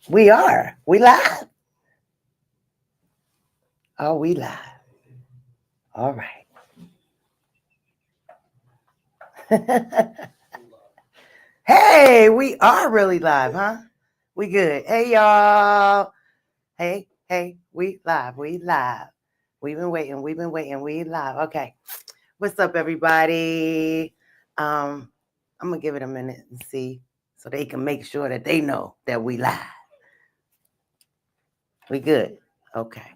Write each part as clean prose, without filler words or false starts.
We are. We live. Oh, we live. All right. Hey, we are really live, huh? We good. Hey, y'all. Hey, we live. We live. We've been waiting. We live. Okay. What's up, everybody? I'm gonna give it a minute and see so they can make sure that they know that we live. We good. Okay.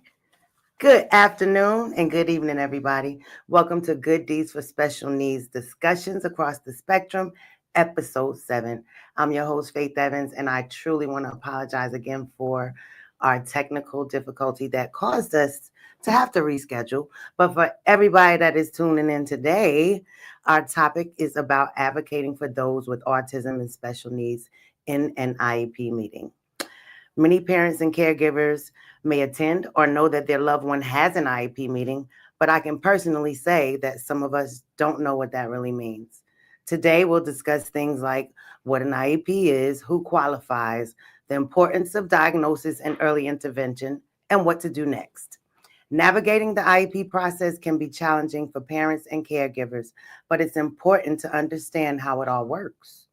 Good afternoon and good evening, everybody. Welcome to Good Deeds for Special Needs Discussions Across the Spectrum, Episode 7. I'm your host, Faith Evans, and I truly want to apologize again for our technical difficulty that caused us to have to reschedule. But for everybody that is tuning in today, our topic is about advocating for those with autism and special needs in an IEP meeting. Many parents and caregivers may attend or know that their loved one has an IEP meeting, but I can personally say that some of us don't know what that really means. Today, we'll discuss things like what an IEP is, who qualifies, the importance of diagnosis and early intervention, and what to do next. Navigating the IEP process can be challenging for parents and caregivers, but it's important to understand how it all works.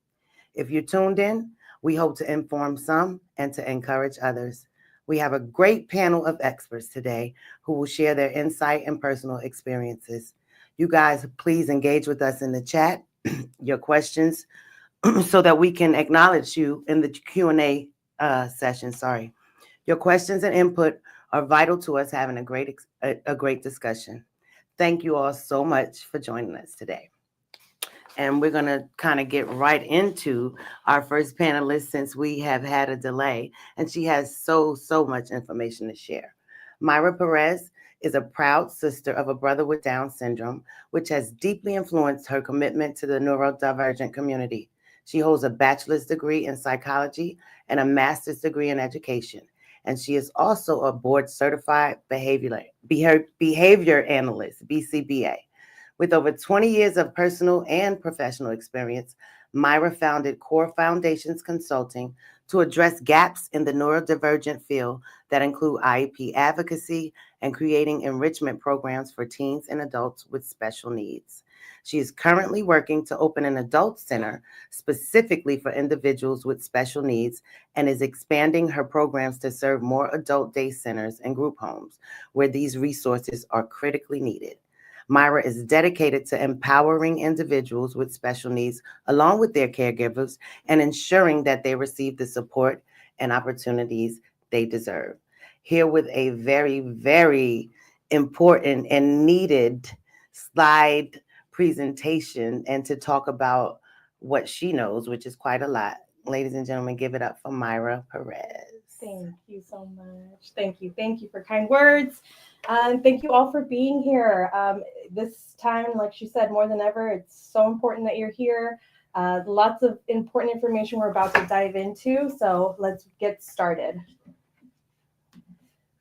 If you're tuned in, we hope to inform some and to encourage others. We have a great panel of experts today who will share their insight and personal experiences. You guys, please engage with us in the chat, your questions, so that we can acknowledge you in the Q&A session. Sorry. Your questions and input are vital to us having a great discussion. Thank you all so much for joining us today. And we're going to kind of get right into our first panelist since we have had a delay. And she has so much information to share. Myra Perez is a proud sister of a brother with Down syndrome, which has deeply influenced her commitment to the neurodivergent community. She holds a bachelor's degree in psychology and a master's degree in education. And she is also a board certified behavior analyst, BCBA. With over 20 years of personal and professional experience, Myra founded Core Foundations Consulting to address gaps in the neurodivergent field that include IEP advocacy and creating enrichment programs for teens and adults with special needs. She is currently working to open an adult center specifically for individuals with special needs and is expanding her programs to serve more adult day centers and group homes where these resources are critically needed. Myra is dedicated to empowering individuals with special needs along with their caregivers and ensuring that they receive the support and opportunities they deserve. Here with a very important and needed slide presentation and to talk about what she knows, which is quite a lot. Ladies and gentlemen, give it up for Myra Perez. Thank you so much. Thank you. Thank you for kind words. And thank you all for being here. This time, like she said, more than ever, it's so important that you're here. Lots of important information we're about to dive into. So let's get started.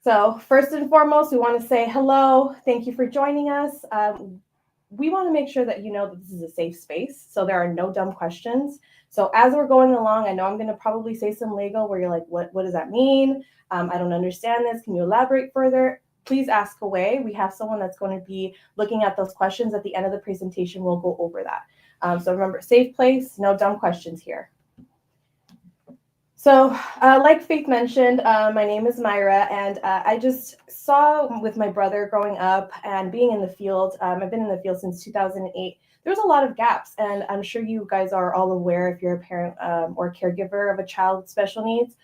So first and foremost, we want to say hello. Thank you for joining us. We want to make sure that you know that this is a safe space. So there are no dumb questions. So as we're going along, I know I'm going to probably say some lingo where you're like, what does that mean? I don't understand this. Can you elaborate further? Please ask away. We have someone that's going to be looking at those questions at the end of the presentation. We'll go over that. So remember, safe place, no dumb questions here. So like Faith mentioned, my name is Myra, and I just saw with my brother growing up and being in the field, I've been in the field since 2008, there's a lot of gaps, and I'm sure you guys are all aware if you're a parent or caregiver of a child with special needs.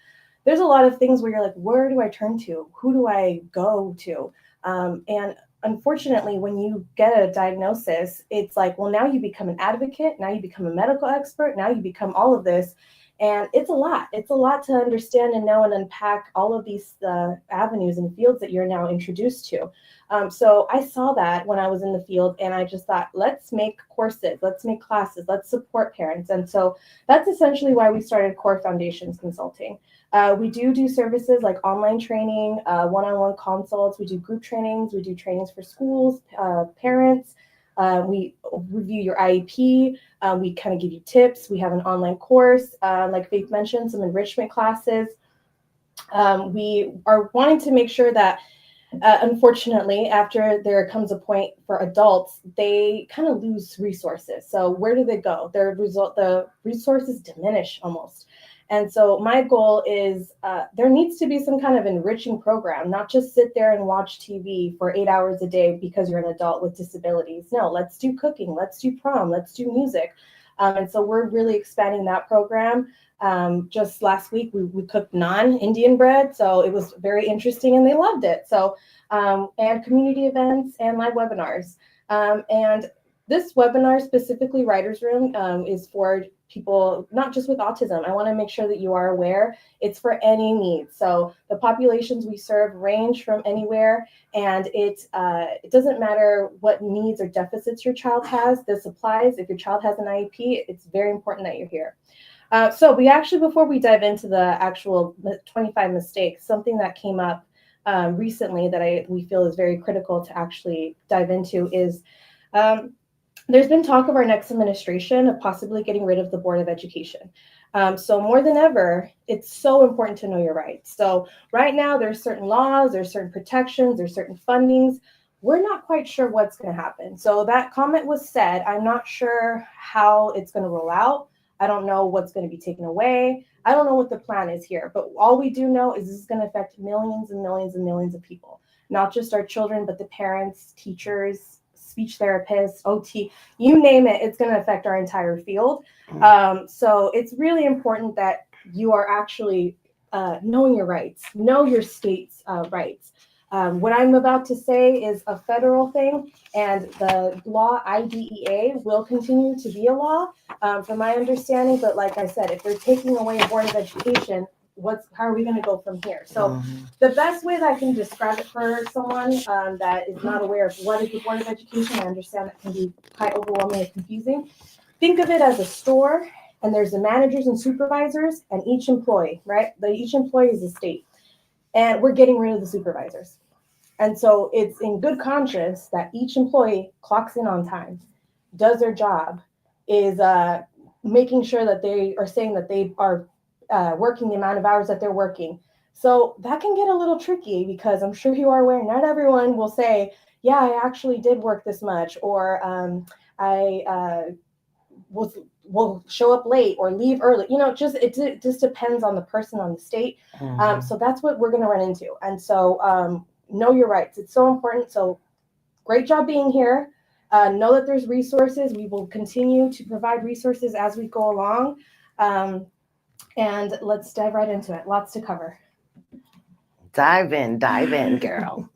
There's a lot of things where you're like, where do I turn to? Who do I go to? And unfortunately, when you get a diagnosis, it's like, well, now you become an advocate, now you become a medical expert, now you become all of this. And it's a lot. It's a lot to understand and know and unpack all of these avenues and fields that you're now introduced to. So I saw that when I was in the field, and I just thought, let's make courses, let's make classes, let's support parents. And so that's essentially why we started Core Foundations Consulting. We do services like online training, one-on-one consults. We do group trainings. We do trainings for schools, parents. We review your IEP. We kind of give you tips. We have an online course, like Faith mentioned, some enrichment classes. We are wanting to make sure that unfortunately, after there comes a point for adults, they kind of lose resources. So where do they go? The resources diminish almost. And so my goal is there needs to be some kind of enriching program, not just sit there and watch TV for 8 hours a day because you're an adult with disabilities. No, let's do cooking, let's do prom, let's do music. And so we're really expanding that program. Just last week, we cooked naan Indian bread. So it was very interesting and they loved it. So, and community events and live webinars. And this webinar, specifically Ryder's Room, is for people not just with autism. I want to make sure that you are aware it's for any needs. So the populations we serve range from anywhere, and it doesn't matter what needs or deficits your child has. This applies. If your child has an IEP, it's very important that you're here. So we actually, before we dive into the actual 25 mistakes, something that came up recently that we feel is very critical to actually dive into is there's been talk of our next administration of possibly getting rid of the Board of Education. So more than ever, it's so important to know your rights. So right now there's certain laws, there's certain protections, there's certain fundings. We're not quite sure what's going to happen. So that comment was said. I'm not sure how it's going to roll out. I don't know what's going to be taken away. I don't know what the plan is here, but all we do know is this is going to affect millions and millions and millions of people, not just our children, but the parents, teachers, speech therapists, OT, you name it, it's going to affect our entire field. So it's really important that you are actually knowing your rights, know your state's rights. What I'm about to say is a federal thing, and the law IDEA will continue to be a law, from my understanding. But like I said, if they're taking away a Board of Education, how are we going to go from here? So the best way that I can describe it for someone that is not aware of what is the Board of Education, I understand that can be quite overwhelming and confusing. Think of it as a store, and there's the managers and supervisors and each employee, right? Each employee is a state. And we're getting rid of the supervisors. And so it's in good conscience that each employee clocks in on time, does their job, is making sure that they are saying that they are working the amount of hours that they're working. So that can get a little tricky because I'm sure you are aware, not everyone will say, yeah, I actually did work this much, or I will show up late or leave early. It just depends on the person, on the state. So that's what we're going to run into. And so know your rights. It's so important. So great job being here. Know that there's resources. We will continue to provide resources as we go along. And let's dive right into it. Lots to cover. Dive in, girl.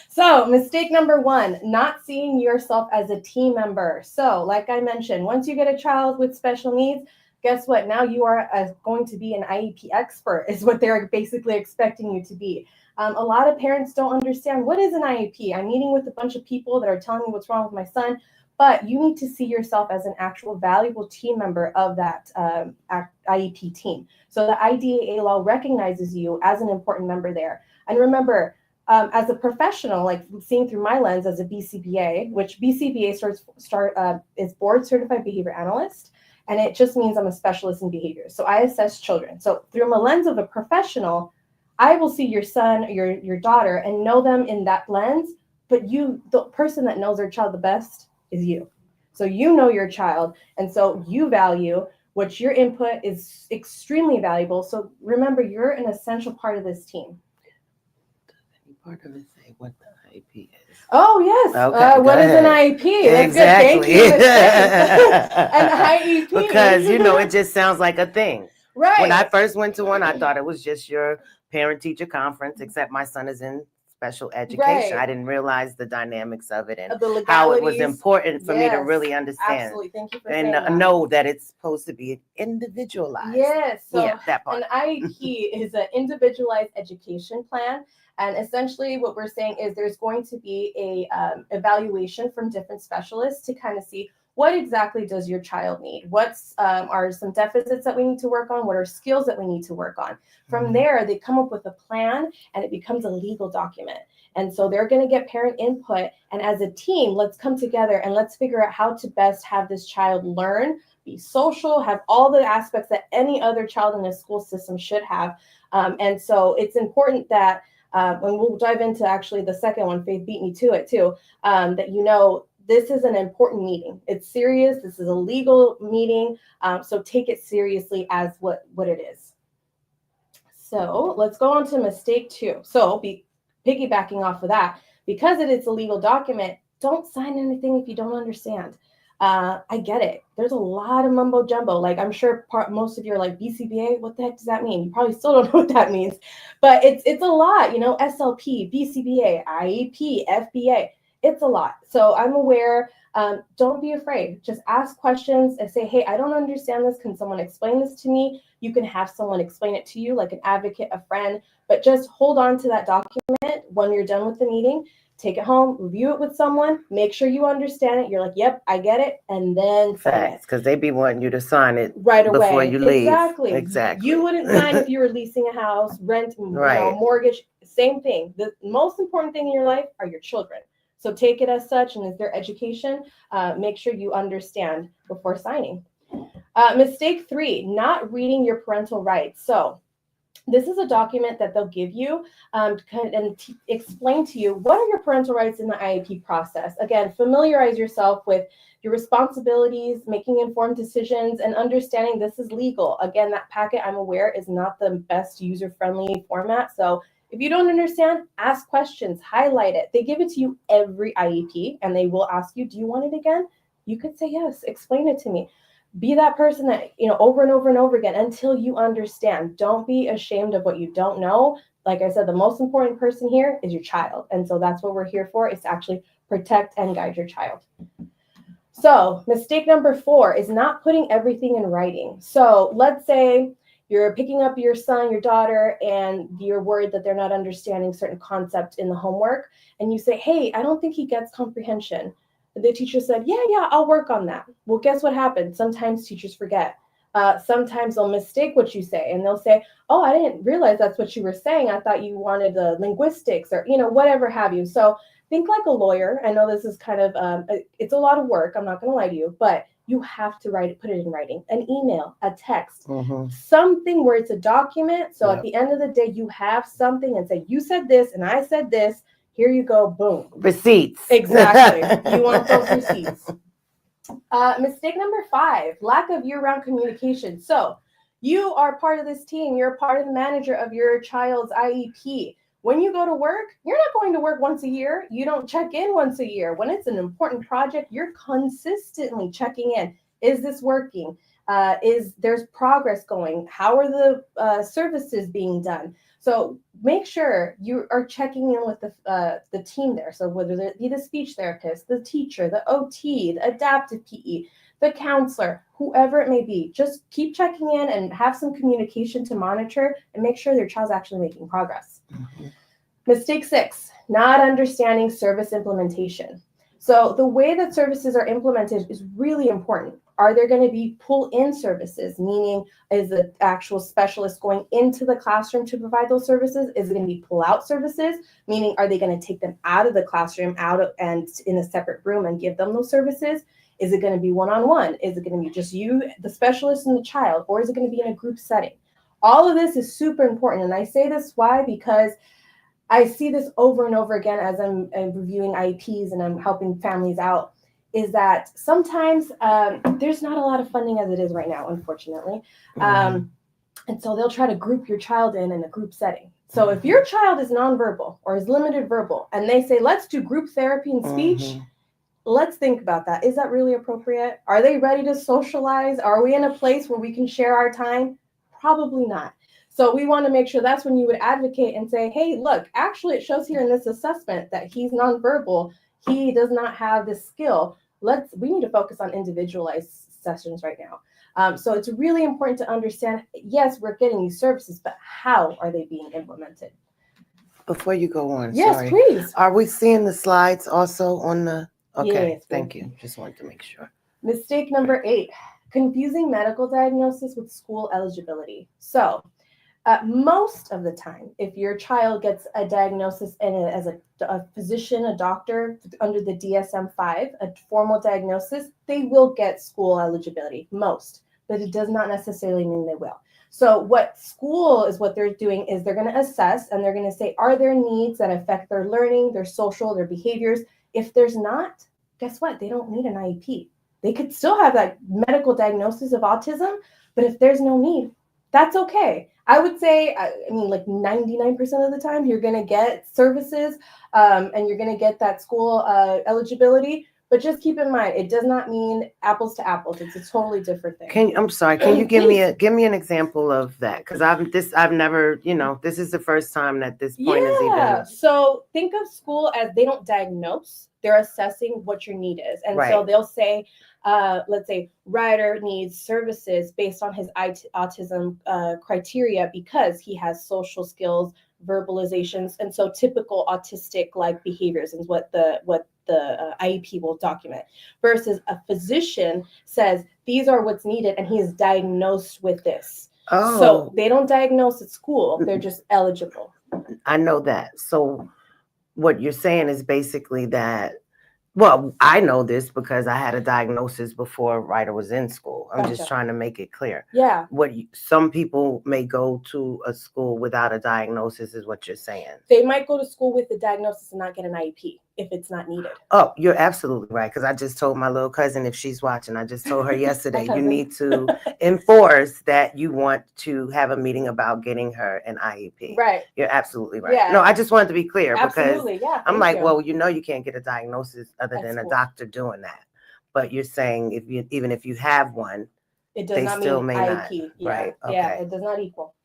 So mistake number 1, not seeing yourself as a team member. So like I mentioned, once you get a child with special needs, guess what? Now you are going to be an IEP expert is what they're basically expecting you to be. A lot of parents don't understand what is an IEP. I'm meeting with a bunch of people that are telling me what's wrong with my son, but you need to see yourself as an actual valuable team member of that IEP team. So the IDEA law recognizes you as an important member there. And remember, as a professional, like seeing through my lens as a BCBA, which BCBA is Board Certified Behavior Analyst, and it just means I'm a specialist in behavior. So I assess children. So through a lens of a professional, I will see your son, your daughter, and know them in that lens. But the person that knows their child the best is you. So you know your child, and so you value what your input is extremely valuable. So remember, you're an essential part of this team. Part of it say what the IEP is. Oh, yes. Okay, what is an IEP? Exactly. An IEP. Because, it just sounds like a thing. Right. When I first went to one, I thought it was just your parent-teacher conference, except my son is in special education. Right. I didn't realize the dynamics of it and the how it was important for me to really understand. Absolutely. Thank you for saying that. Know that it's supposed to be individualized. Yes. So yeah, that part. An IEP is an individualized education plan. And essentially what we're saying is there's going to be a evaluation from different specialists to kind of see what exactly does your child need? What's are some deficits that we need to work on? What are skills that we need to work on? From there, they come up with a plan and it becomes a legal document. And so they're going to get parent input. And as a team, let's come together and let's figure out how to best have this child learn be social, have all the aspects that any other child in a school system should have. And so it's important that, and we'll dive into actually the second one, Faith beat me to it too, that you know, this is an important meeting. It's serious. This is a legal meeting. So take it seriously as what it is. So let's go on to mistake 2. So piggybacking off of that, because it is a legal document, don't sign anything if you don't understand. I get it. There's a lot of mumbo jumbo. Like I'm sure most of you are like, BCBA, what the heck does that mean? You probably still don't know what that means, but it's a lot, you know, SLP, BCBA, IEP, FBA. It's a lot. So I'm aware. Don't be afraid. Just ask questions and say, hey, I don't understand this. Can someone explain this to me? You can have someone explain it to you, like an advocate, a friend, but just hold on to that document when you're done with the meeting. Take it home, review it with someone, make sure you understand it. You're like, yep, I get it. And then sign it. Because they be wanting you to sign it right away before you leave. Exactly. You wouldn't sign if you were leasing a house, rent, right. You know, mortgage, same thing. The most important thing in your life are your children. So take it as such, and as their education, make sure you understand before signing. Mistake 3, not reading your parental rights. So this is a document that they'll give you and explain to you what are your parental rights in the IEP process. Again, familiarize yourself with your responsibilities, making informed decisions, and understanding this is legal. Again, that packet, I'm aware, is not the best user-friendly format. So if you don't understand, ask questions, highlight it. They give it to you every IEP, and they will ask you, do you want it again? You could say yes, explain it to me. Be that person that, you know, over and over and over again until you understand. Don't be ashamed of what you don't know. Like I said, the most important person here is your child. And so that's what we're here for, is to actually protect and guide your child. So mistake number 4 is not putting everything in writing. So let's say you're picking up your son, your daughter, and you're worried that they're not understanding certain concepts in the homework. And you say, hey, I don't think he gets comprehension. The teacher said, yeah, I'll work on that. Well, guess what happens? Sometimes teachers forget. Sometimes they'll mistake what you say, and they'll say, oh, I didn't realize that's what you were saying. I thought you wanted the linguistics or, you know, whatever have you. So think like a lawyer. I know this is kind of, it's a lot of work. I'm not going to lie to you, but you have to put it in writing, an email, a text, something where it's a document. So at the end of the day, you have something and say, you said this and I said this. Here you go. Boom. Receipts. Exactly. You want those receipts. Mistake number 5, lack of year-round communication. So you are part of this team. You're part of the manager of your child's IEP. When you go to work, you're not going to work once a year. You don't check in once a year. When it's an important project, you're consistently checking in. Is this working? There's progress going? How are the services being done? So make sure you are checking in with the team there. So whether it be the speech therapist, the teacher, the OT, the adaptive PE, the counselor, whoever it may be, just keep checking in and have some communication to monitor and make sure your child's actually making progress. Mistake 6, not understanding service implementation. So the way that services are implemented is really important. Are there going to be pull-in services, meaning is the actual specialist going into the classroom to provide those services? Is it going to be pull-out services, meaning are they going to take them out of the classroom, and in a separate room and give them those services? Is it going to be one-on-one? Is it going to be just you, the specialist, and the child? Or is it going to be in a group setting? All of this is super important. And I say this why? Because I see this over and over again as I'm reviewing IEPs and I'm helping families out, is that sometimes there's not a lot of funding as it is right now, unfortunately. And so they'll try to group your child in a group setting. So if your child is nonverbal or is limited verbal and they say, let's do group therapy and speech, let's think about that. Is that really appropriate? Are they ready to socialize? Are we in a place where we can share our time? Probably not. So we want to make sure that's when you would advocate and say, hey, look, actually it shows here in this assessment that he's nonverbal. He does not have this skill. We need to focus on individualized sessions right now. So it's really important to understand, yes, we're getting these services, but how are they being implemented? Before you go on, yes, please. Are we seeing the slides also on the? Okay, yes, thank you. Just wanted to make sure. Mistake number 8, confusing medical diagnosis with school eligibility. So Most of the time, if your child gets a diagnosis as a physician, a doctor under the DSM-5, a formal diagnosis, they will get school eligibility, most, but it does not necessarily mean they will. So what they're doing is they're going to assess and they're going to say, are there needs that affect their learning, their social, their behaviors? If there's not, guess what? They don't need an IEP. They could still have that medical diagnosis of autism, but if there's no need, that's okay. I would say, I mean, like 99% of the time, you're going to get services and you're going to get that school eligibility. But just keep in mind, it does not mean apples to apples. It's a totally different thing. I'm sorry. Can you give me an example of that? Because I've never, this is the first time that this point is even. So think of school as they don't diagnose; they're assessing what your need is, and so they'll say, let's say Ryder needs services based on his autism criteria because he has social skills, verbalizations, and so typical autistic like behaviors is what the IEP will document, versus a physician says these are what's needed and he is diagnosed with this. Oh. So they don't diagnose at school, they're just eligible. I know that. So what you're saying is basically that, well, I know this because I had a diagnosis before Ryder was in school. I'm just trying to make it clear. Yeah. Some people may go to a school without a diagnosis is what you're saying. They might go to school with the diagnosis and not get an IEP if it's not needed. Oh, you're absolutely right. Because I just told my little cousin, if she's watching, I just told her yesterday, you need to enforce that you want to have a meeting about getting her an IEP. Right. You're absolutely right. Yeah. No, I just wanted to be clear because I'm like, well, you can't get a diagnosis other than a doctor doing that. But you're saying even if you have one, it does not mean IEP. Yeah. Right. Okay. Yeah, it does not equal.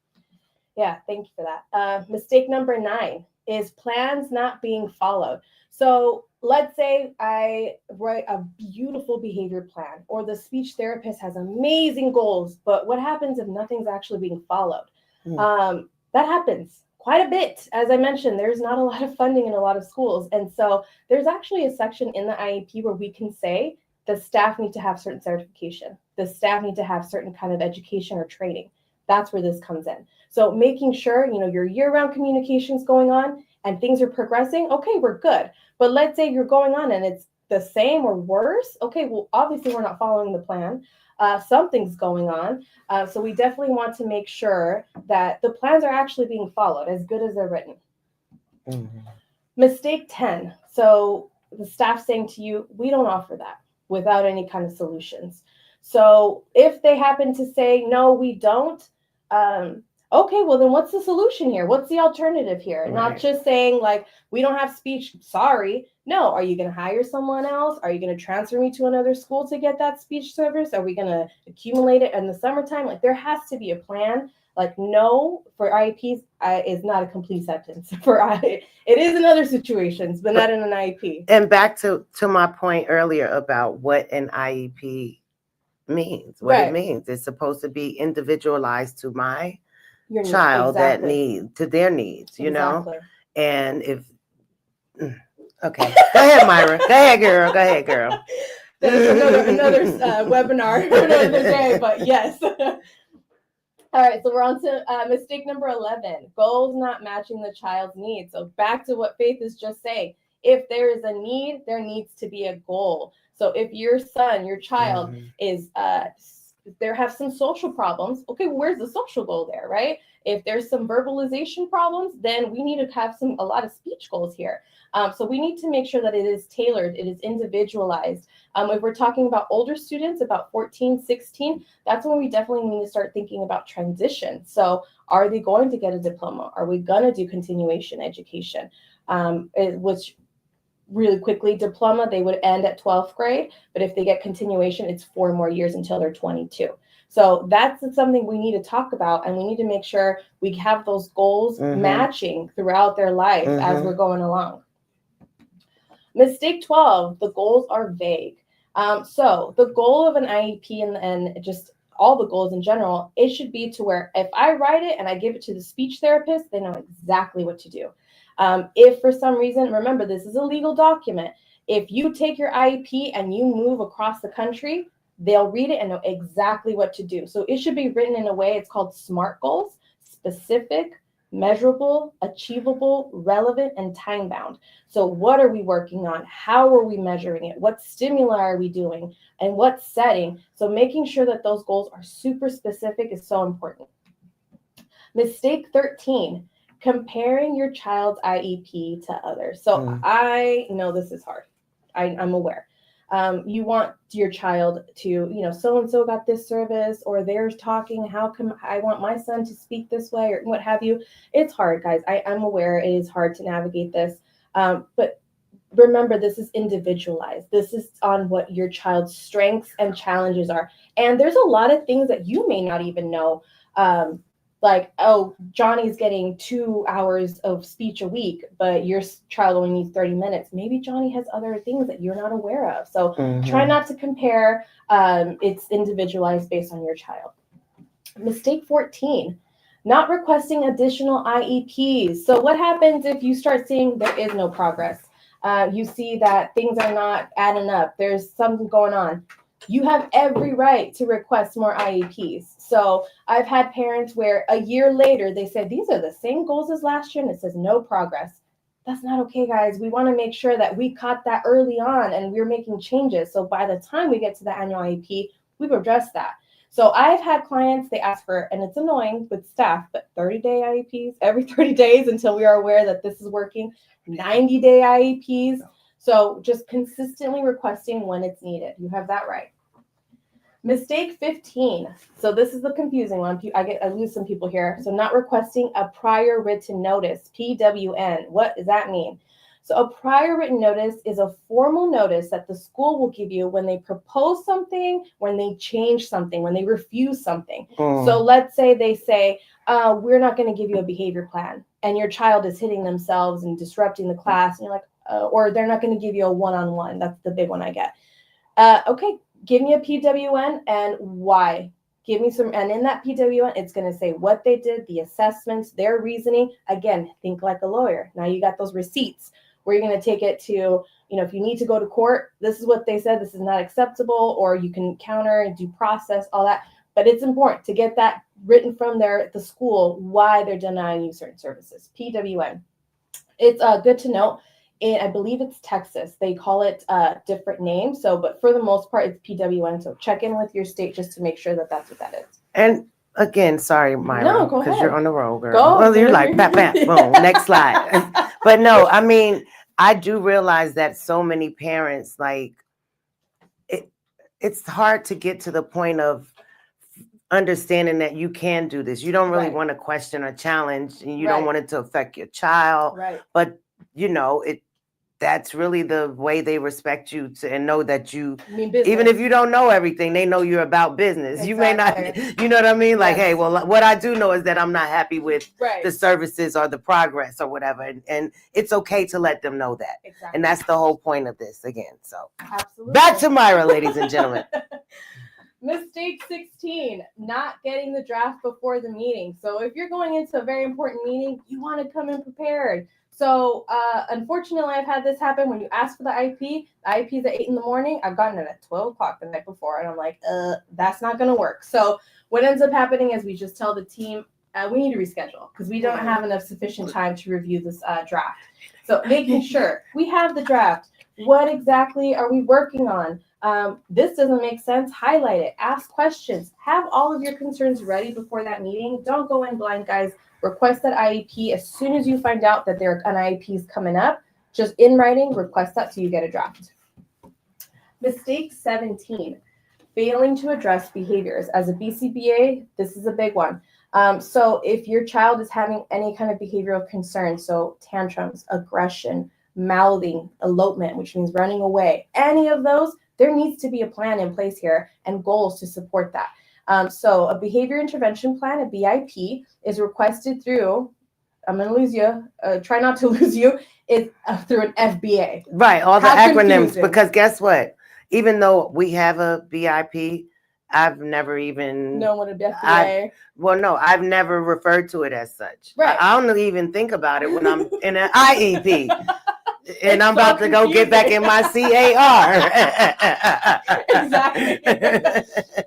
Yeah, thank you for that. Mistake number 9 is plans not being followed. So let's say I write a beautiful behavior plan, or the speech therapist has amazing goals, but what happens if nothing's actually being followed? That happens quite a bit. As I mentioned, there's not a lot of funding in a lot of schools. And so there's actually a section in the IEP where we can say the staff need to have certain certification. The staff need to have certain kind of education or training. That's where this comes in. So making sure, your year-round communication is going on and things are progressing. Okay, we're good. But let's say you're going on and it's the same or worse. Okay, well, obviously we're not following the plan. Something's going on. So we definitely want to make sure that the plans are actually being followed as good as they're written. Mm-hmm. Mistake 10. So the staff saying to you, we don't offer that without any kind of solutions. So if they happen to say, no, we don't, okay, well then what's the solution here? What's the alternative here? Right. Not just saying like, we don't have speech, sorry. No, are you going to hire someone else? Are you going to transfer me to another school to get that speech service? Are we going to accumulate it in the summertime? Like there has to be a plan. Like no for IEPs is not a complete sentence. It is in other situations, but not in an IEP. And back to my point earlier about what an IEP means, what it means. It's supposed to be individualized to my child that to their needs, and if okay, go ahead, Myra. Go ahead, girl. That's another webinar for another day, but yes. All right, so we're on to mistake number 11, goals not matching the child's needs. So back to what Faith is just saying. If there is a need, there needs to be a goal. So if your son, your child is there have some social problems, okay, where's the social goal there, right? If there's some verbalization problems, then we need to have a lot of speech goals here. So we need to make sure that it is tailored, it is individualized. If we're talking about older students, about 14, 16, that's when we definitely need to start thinking about transition. So are they going to get a diploma? Are we going to do continuation education? Which really quickly, diploma, they would end at 12th grade. But if they get continuation, it's 4 more years until they're 22. So that's something we need to talk about. And we need to make sure we have those goals matching throughout their life as we're going along. Mistake 12, the goals are vague. So the goal of an IEP and just all the goals in general, it should be to where if I write it and I give it to the speech therapist, they know exactly what to do. If for some reason, remember, this is a legal document. If you take your IEP and you move across the country, they'll read it and know exactly what to do. So it should be written in a way, it's called SMART goals, specific, measurable, achievable, relevant, and time-bound. So what are we working on? How are we measuring it? What stimuli are we doing? And what setting? So making sure that those goals are super specific is so important. Mistake 13, comparing your child's IEP to others. So I know this is hard. I'm aware. You want your child to, so-and-so got this service, or they're talking, how come I want my son to speak this way, or what have you. It's hard, guys. I'm aware it is hard to navigate this. But remember, this is individualized. This is on what your child's strengths and challenges are. And there's a lot of things that you may not even know. Like, oh, Johnny's getting 2 hours of speech a week, but your child only needs 30 minutes. Maybe Johnny has other things that you're not aware of. So try not to compare. It's individualized based on your child. Mistake 14, not requesting additional IEPs. So what happens if you start seeing there is no progress? You see that things are not adding up. There's something going on. You have every right to request more IEPs. So I've had parents where a year later they said, these are the same goals as last year, and it says no progress. That's not okay, guys. We want to make sure that we caught that early on and we're making changes. So by the time we get to the annual IEP, we've addressed that. So I've had clients, they ask for, and it's annoying with staff, but 30-day IEPs every 30 days until we are aware that this is working, 90-day IEPs. So just consistently requesting when it's needed. You have that right. Mistake 15. So this is the confusing one. I lose some people here. So not requesting a prior written notice, PWN. What does that mean? So a prior written notice is a formal notice that the school will give you when they propose something, when they change something, when they refuse something. So let's say they say, we're not going to give you a behavior plan, and your child is hitting themselves and disrupting the class, and you're like, or they're not going to give you a one-on-one. That's the big one I get. Okay, give me a PWN and why. Give me some, and in that PWN, it's going to say what they did, the assessments, their reasoning. Again, think like a lawyer. Now you got those receipts where you're going to take it to, if you need to go to court, this is what they said, this is not acceptable, or you can counter and due process, all that. But it's important to get that written from the school, why they're denying you certain services. PWN. It's good to know. I believe it's Texas. They call it different names. So, but for the most part, it's PWN. So check in with your state just to make sure that that's what that is. And again, sorry, Myra, no, go because ahead. You're on the road, girl. Go. Well, you're like, bam, bam, boom, next slide. But no, I mean, I do realize that so many parents, like, it's hard to get to the point of understanding that you can do this. You don't really want to question or challenge, and you don't want it to affect your child. Right. But that's really the way they respect you and know that you mean business. Even if you don't know everything, they know you're about business. Exactly. You may not, you know what I mean? Like, hey, well, what I do know is that I'm not happy with the services or the progress or whatever. And it's okay to let them know that. Exactly. And that's the whole point of this again. So absolutely. Back to Myra, ladies and gentlemen. Mistake 16, not getting the draft before the meeting. So if you're going into a very important meeting, you want to come in prepared. So unfortunately, I've had this happen when you ask for the IEP is at 8 in the morning. I've gotten it at 12 o'clock the night before, and I'm like, that's not going to work. So what ends up happening is we just tell the team, we need to reschedule because we don't have enough sufficient time to review this draft. So making sure we have the draft. What exactly are we working on? This doesn't make sense. Highlight it. Ask questions. Have all of your concerns ready before that meeting. Don't go in blind, guys. Request that IEP as soon as you find out that there are an IEP is coming up. Just in writing, request that so you get a draft. Mistake 17, failing to address behaviors. As a BCBA, this is a big one. So if your child is having any kind of behavioral concern, so tantrums, aggression, mouthing, elopement, which means running away, any of those, there needs to be a plan in place here and goals to support that. So a behavior intervention plan, a BIP, is requested through, I'm going to lose you, try not to lose you, is through an FBA. Right, all the acronyms, because guess what? Even though we have a BIP, I've never even... known what a FBA? I've never referred to it as such. Right. I don't even think about it when I'm in an IEP. And I'm about to go get back in my CAR. Exactly.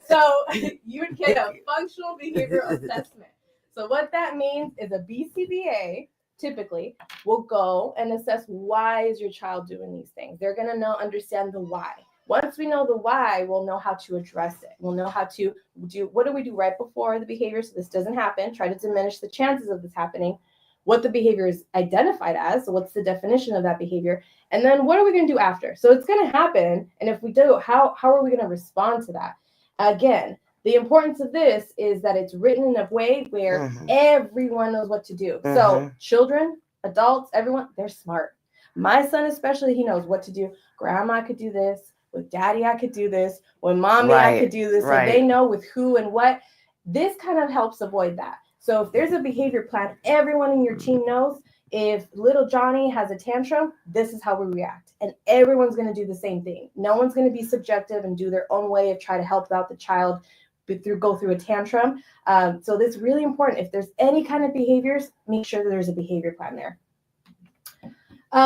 So you would get a functional behavioral assessment. So what that means is a BCBA typically will go and assess why is your child doing these things. They're going to understand the why. Once we know the why, we'll know how to address it. We'll know how to do, what do we do right before the behavior so this doesn't happen? Try to diminish the chances of this happening. What the behavior is identified as, so what's the definition of that behavior? And then what are we going to do after? So it's going to happen. And if we do, how are we going to respond to that? Again, the importance of this is that it's written in a way where everyone knows what to do. So children, adults, everyone, they're smart. My son especially, he knows what to do. Grandma could do this. With daddy, I could do this. With mommy, I could do this. So they know with who and what. This kind of helps avoid that. So if there's a behavior plan, everyone in your team knows if little Johnny has a tantrum, this is how we react. And everyone's going to do the same thing. No one's going to be subjective and do their own way of try to help out the child go through a tantrum. So this is really important. If there's any kind of behaviors, make sure that there's a behavior plan there.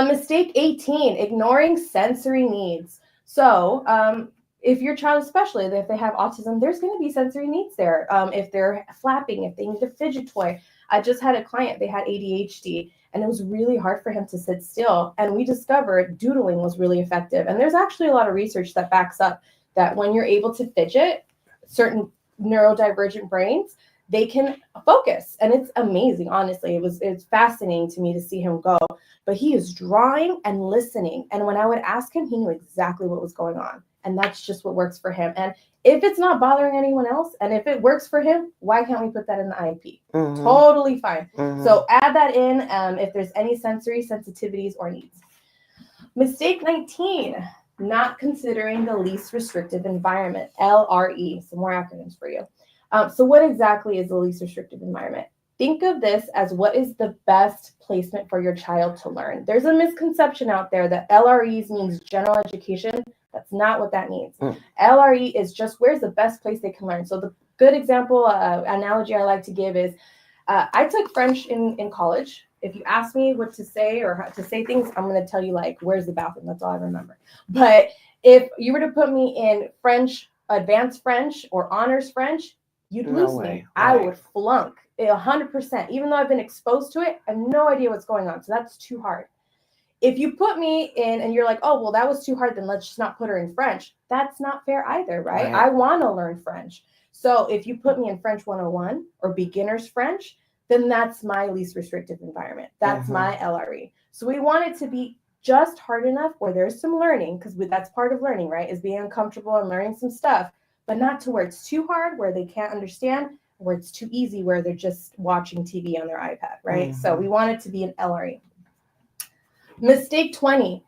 Mistake 18, ignoring sensory needs. So if your child, especially if they have autism, there's going to be sensory needs there. If they're flapping, if they need a fidget toy. I just had a client, they had ADHD, and it was really hard for him to sit still. And we discovered doodling was really effective. And there's actually a lot of research that backs up that when you're able to fidget, certain neurodivergent brains, they can focus. And it's amazing, honestly. It's fascinating to me to see him go. But he is drawing and listening. And when I would ask him, he knew exactly what was going on. And that's just what works for him. And if it's not bothering anyone else, and if it works for him, why can't we put that in the IEP? Totally fine. So add that in if there's any sensory sensitivities or needs. Mistake 19, not considering the least restrictive environment, LRE. Some more acronyms for you. So what exactly is the least restrictive environment? Think of this as what is the best placement for your child to learn. There's a misconception out there that LREs means general education. That's not what that means. LRE is just where's the best place they can learn. So the good example, analogy I like to give is I took French in college. If you ask me what to say or how to say things, I'm going to tell you like, where's the bathroom? That's all I remember. But if you were to put me in French, advanced French or honors French, you'd lose me. I would flunk 100%. Even though I've been exposed to it, I have no idea what's going on. So that's too hard. If you put me in and you're like, oh, well, that was too hard, then let's just not put her in French. That's not fair either, right? I want to learn French. So if you put me in French 101 or beginner's French, then that's my least restrictive environment. That's my LRE. So we want it to be just hard enough where there's some learning, because that's part of learning, right? Is being uncomfortable and learning some stuff, but not to where it's too hard, where they can't understand, where it's too easy, where they're just watching TV on their iPad, right? So we want it to be an LRE. Mistake 20,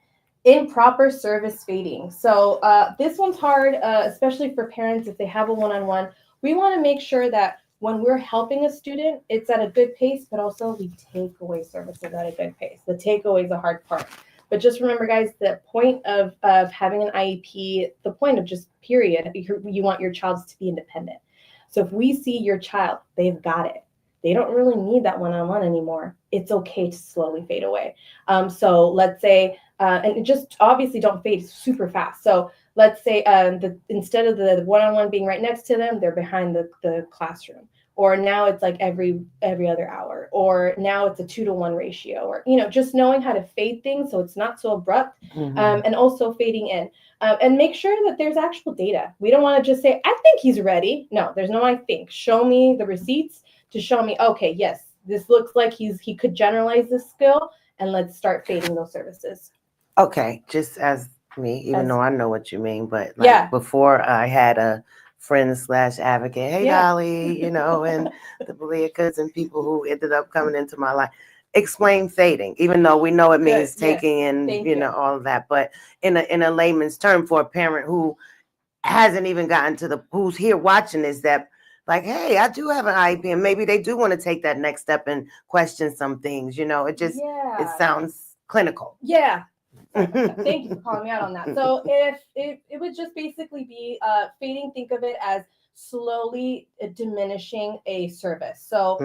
improper service fading. So this one's hard, especially for parents if they have a one-on-one. We want to make sure that when we're helping a student, it's at a good pace, but also we take away services at a good pace. The takeaway is a hard part. But just remember, guys, the point of having an IEP, the point of just period, you want your child to be independent. So if we see your child, they've got it. They don't really need that one-on-one anymore. It's okay to slowly fade away. So let's say, and just obviously don't fade super fast. So let's say instead of the one-on-one being right next to them, they're behind the classroom. Or now it's like every other hour. Or now it's a 2-to-1 ratio. Or, just knowing how to fade things so it's not so abrupt. And also fading in. And make sure that there's actual data. We don't want to just say, I think he's ready. No, there's no I think. Show me the receipts to show me, okay, yes, this looks like he could generalize this skill, and let's start fading those services. Okay, just as me, even though I know what you mean, but before I had a friend/advocate, hey Dolly, and the Baliakas and people who ended up coming into my life. Explain fading, even though we know it means taking and all of that, but in a layman's term for a parent who hasn't even gotten to who's here watching this, that like, hey, I do have an IEP, and maybe they do want to take that next step and question some things. It just it sounds clinical. Yeah. Thank you for calling me out on that. So if it would just basically be fading, think of it as slowly diminishing a service. So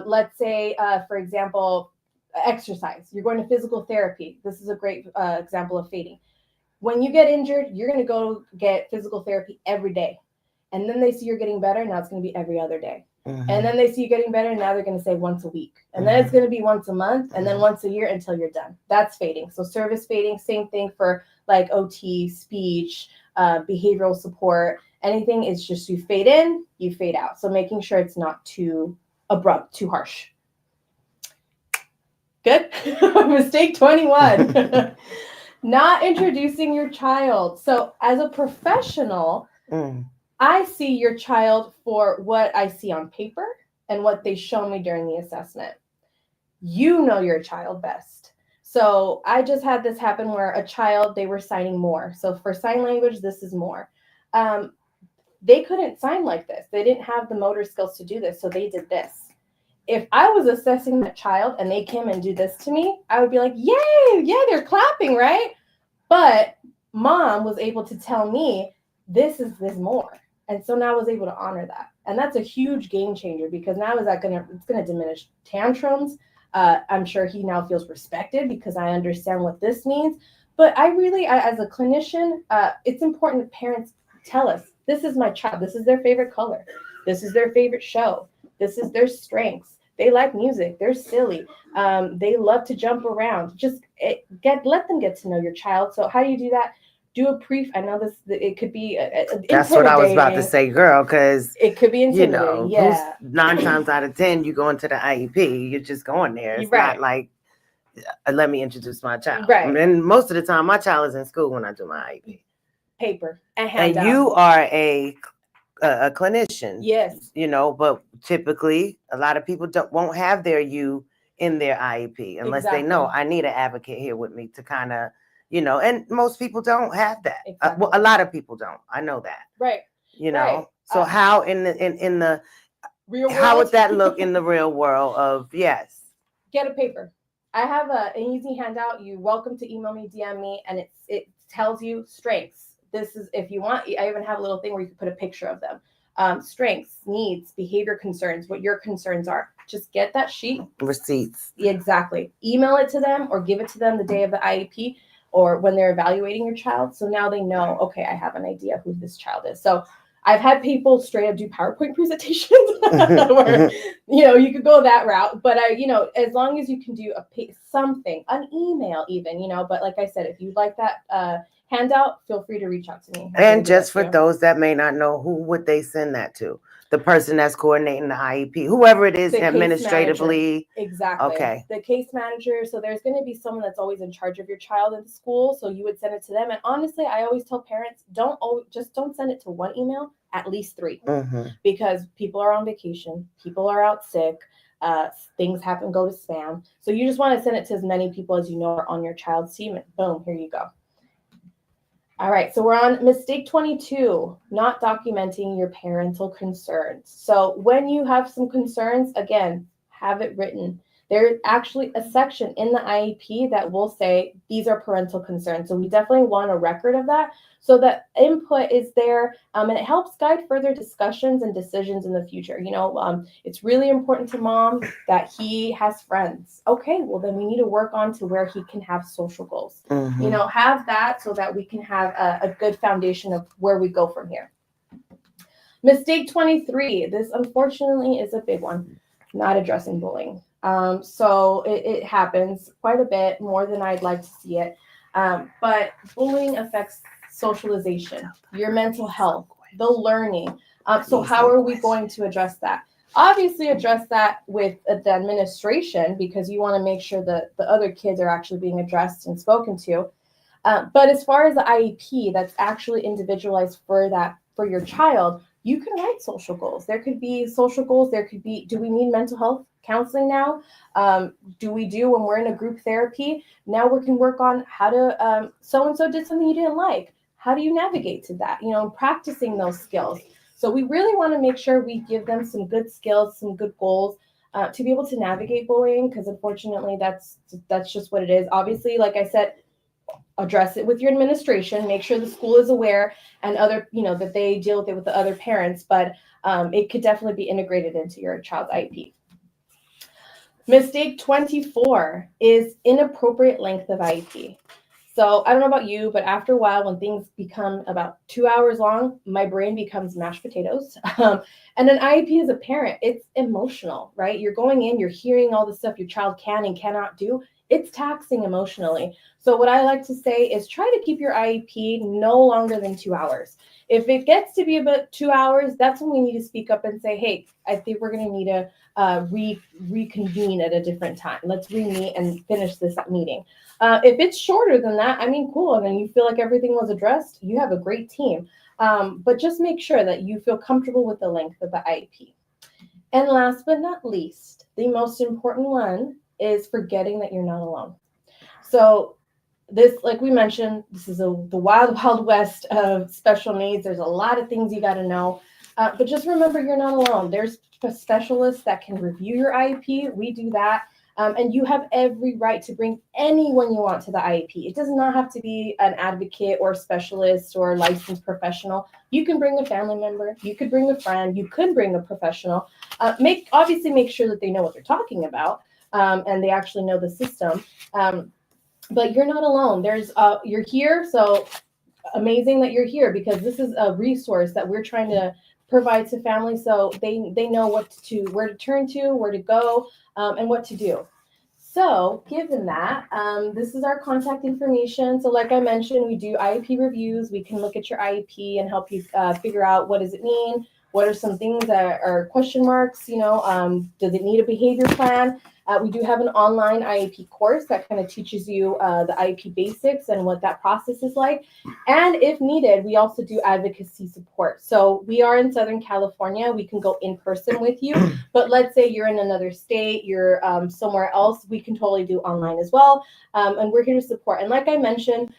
let's say, for example, exercise. You're going to physical therapy. This is a great example of fading. When you get injured, you're going to go get physical therapy every day. And then they see you're getting better. Now it's going to be every other day. And then they see you getting better, and now they're going to say once a week. And then it's going to be once a month, and then once a year until you're done. That's fading. So service fading, same thing for like OT, speech, behavioral support. Anything is just you fade in, you fade out. So making sure it's not too abrupt, too harsh. Good. Mistake 21. Not introducing your child. So as a professional, I see your child for what I see on paper and what they show me during the assessment. You know your child best. So I just had this happen where a child, they were signing more. So for sign language, this is more. They couldn't sign like this. They didn't have the motor skills to do this. So they did this. If I was assessing that child and they came and do this to me, I would be like, yay, yeah, they're clapping, right? But mom was able to tell me this is more. And so now I was able to honor that. And that's a huge game changer, because now it's going to diminish tantrums. I'm sure he now feels respected because I understand what this means. But I as a clinician, it's important that parents tell us, this is my child. This is their favorite color. This is their favorite show. This is their strengths. They like music. They're silly. They love to jump around. Just let them get to know your child. So how do you do that? Do a I know it could be that's what I was about to say, girl, because it could be intimidating. Yeah. 9 times out of 10, you go into the IEP, you're just going there. It's not like, let me introduce my child. Right. And most of the time, my child is in school when I do my IEP. Paper and handout. And you are a clinician. Yes. But typically, a lot of people won't have their you in their IEP unless they know, I need an advocate here with me to kind of, and most people don't have that. Exactly. A lot of people don't. I know that. Right. Right. So how in the real world? How would that look in the real world of, yes. Get a paper. I have an easy handout. You're welcome to email me, DM me, and it tells you strengths. This is, if you want, I even have a little thing where you can put a picture of them. Strengths, needs, behavior concerns, what your concerns are. Just get that sheet. Receipts. Exactly. Email it to them or give it to them the day of the IEP or when they're evaluating your child. So now they know, okay, I have an idea who this child is. So I've had people straight up do PowerPoint presentations where, you could go that route. But, as long as you can do something, an email even, but like I said, if you'd like that handout, feel free to reach out to me. And just for those that may not know, who would they send that to? The person that's coordinating the IEP, whoever it is, administratively. Exactly. Okay. The case manager. So there's going to be someone that's always in charge of your child in the school. So you would send it to them. And honestly, I always tell parents, don't send it to one email, at least 3, because people are on vacation, people are out sick, things happen, go to spam. So you just want to send it to as many people as you know are on your child's team. And boom, here you go. All right, so we're on mistake 22, not documenting your parental concerns. So when you have some concerns, again, have it written. There's actually a section in the IEP that will say these are parental concerns. So we definitely want a record of that so that input is there, and it helps guide further discussions and decisions in the future. It's really important to mom that he has friends. Okay, well then we need to work on to where he can have social goals. Have that so that we can have a good foundation of where we go from here. Mistake 23. This unfortunately is a big one, not addressing bullying. So it happens quite a bit, more than I'd like to see it. But bullying affects socialization, your mental health, the learning. So how are we going to address that? Obviously address that with the administration, because you want to make sure that the other kids are actually being addressed and spoken to. But as far as the IEP, that's actually individualized for your child, you can write social goals. There could be social goals. There could be, do we need mental health counseling now? Do when we're in a group therapy? Now we can work on how to, so-and-so did something you didn't like. How do you navigate to that? Practicing those skills. So we really want to make sure we give them some good skills, some good goals to be able to navigate bullying, because unfortunately that's just what it is. Obviously, like I said, address it with your administration, make sure the school is aware and other, that they deal with it with the other parents, but it could definitely be integrated into your child's IEP. Mistake 24 is inappropriate length of IEP. So I don't know about you, but after a while, when things become about 2 hours long, my brain becomes mashed potatoes. And an IEP as a parent, it's emotional, right? You're going in, you're hearing all the stuff your child can and cannot do. It's taxing emotionally. So what I like to say is try to keep your IEP no longer than 2 hours. If it gets to be about 2 hours, that's when we need to speak up and say, hey, I think we're going to need to reconvene at a different time. Let's re-meet and finish this meeting. If it's shorter than that, I mean, cool. And then you feel like everything was addressed, you have a great team. But just make sure that you feel comfortable with the length of the IEP. And last but not least, the most important one is forgetting that you're not alone. So this, like we mentioned, this is the wild, wild west of special needs. There's a lot of things you got to know. But just remember, you're not alone. There's specialists that can review your IEP. We do that. And you have every right to bring anyone you want to the IEP. It does not have to be an advocate or specialist or licensed professional. You can bring a family member. You could bring a friend. You could bring a professional. Obviously make sure that they know what they're talking about and they actually know the system. But you're not alone. You're here. So amazing that you're here, because this is a resource that we're trying to provide to families so they know where to turn to, where to go, and what to do. So given that, this is our contact information. So like I mentioned, we do IEP reviews. We can look at your IEP and help you figure out, what does it mean? What are some things that are question marks? Does it need a behavior plan? We do have an online IEP course that kind of teaches you the IEP basics and what that process is like. And if needed, we also do advocacy support. So we are in Southern California. We can go in person with you. But let's say you're in another state, you're somewhere else, we can totally do online as well. And we're here to support. And like I mentioned,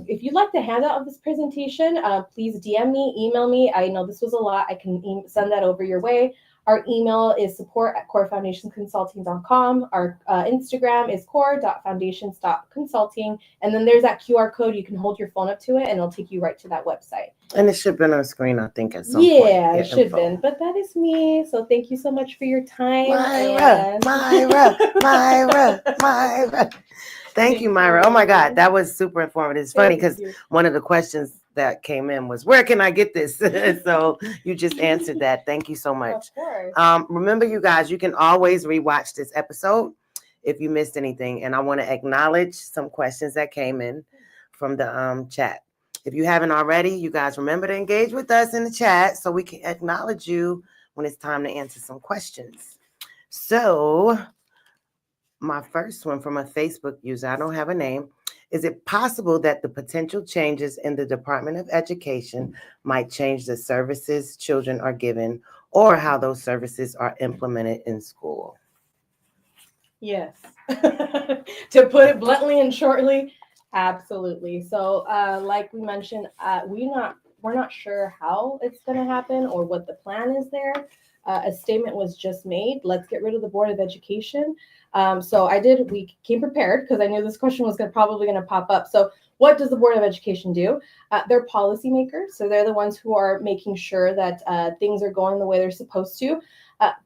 if you'd like the handout of this presentation, please DM me, email me. I know this was a lot. I can send that over your way. Our email is support@corefoundationsconsulting.com. Our Instagram is core.foundations.consulting. And then there's that QR code. You can hold your phone up to it and it'll take you right to that website. And it should have been on screen, I think, at some point. Yeah, it should have been. But that is me. So thank you so much for your time. Myra. Thank you, Myra. Oh my God, that was super informative. It's funny because one of the questions that came in was, where can I get this? So you just answered that. Thank you so much. Of course. Remember, you guys, you can always rewatch this episode if you missed anything. And I want to acknowledge some questions that came in from the chat. If you haven't already, you guys remember to engage with us in the chat so we can acknowledge you when it's time to answer some questions. So my first one from a Facebook user, I don't have a name. Is it possible that the potential changes in the Department of Education might change the services children are given or how those services are implemented in school? Yes. To put it bluntly and shortly, absolutely. So like we mentioned, we're not sure how it's going to happen or what the plan is there. A statement was just made. Let's get rid of the Board of Education. We came prepared because I knew this question was probably going to pop up. So what does the Board of Education do? They're policymakers. So they're the ones who are making sure that things are going the way they're supposed to.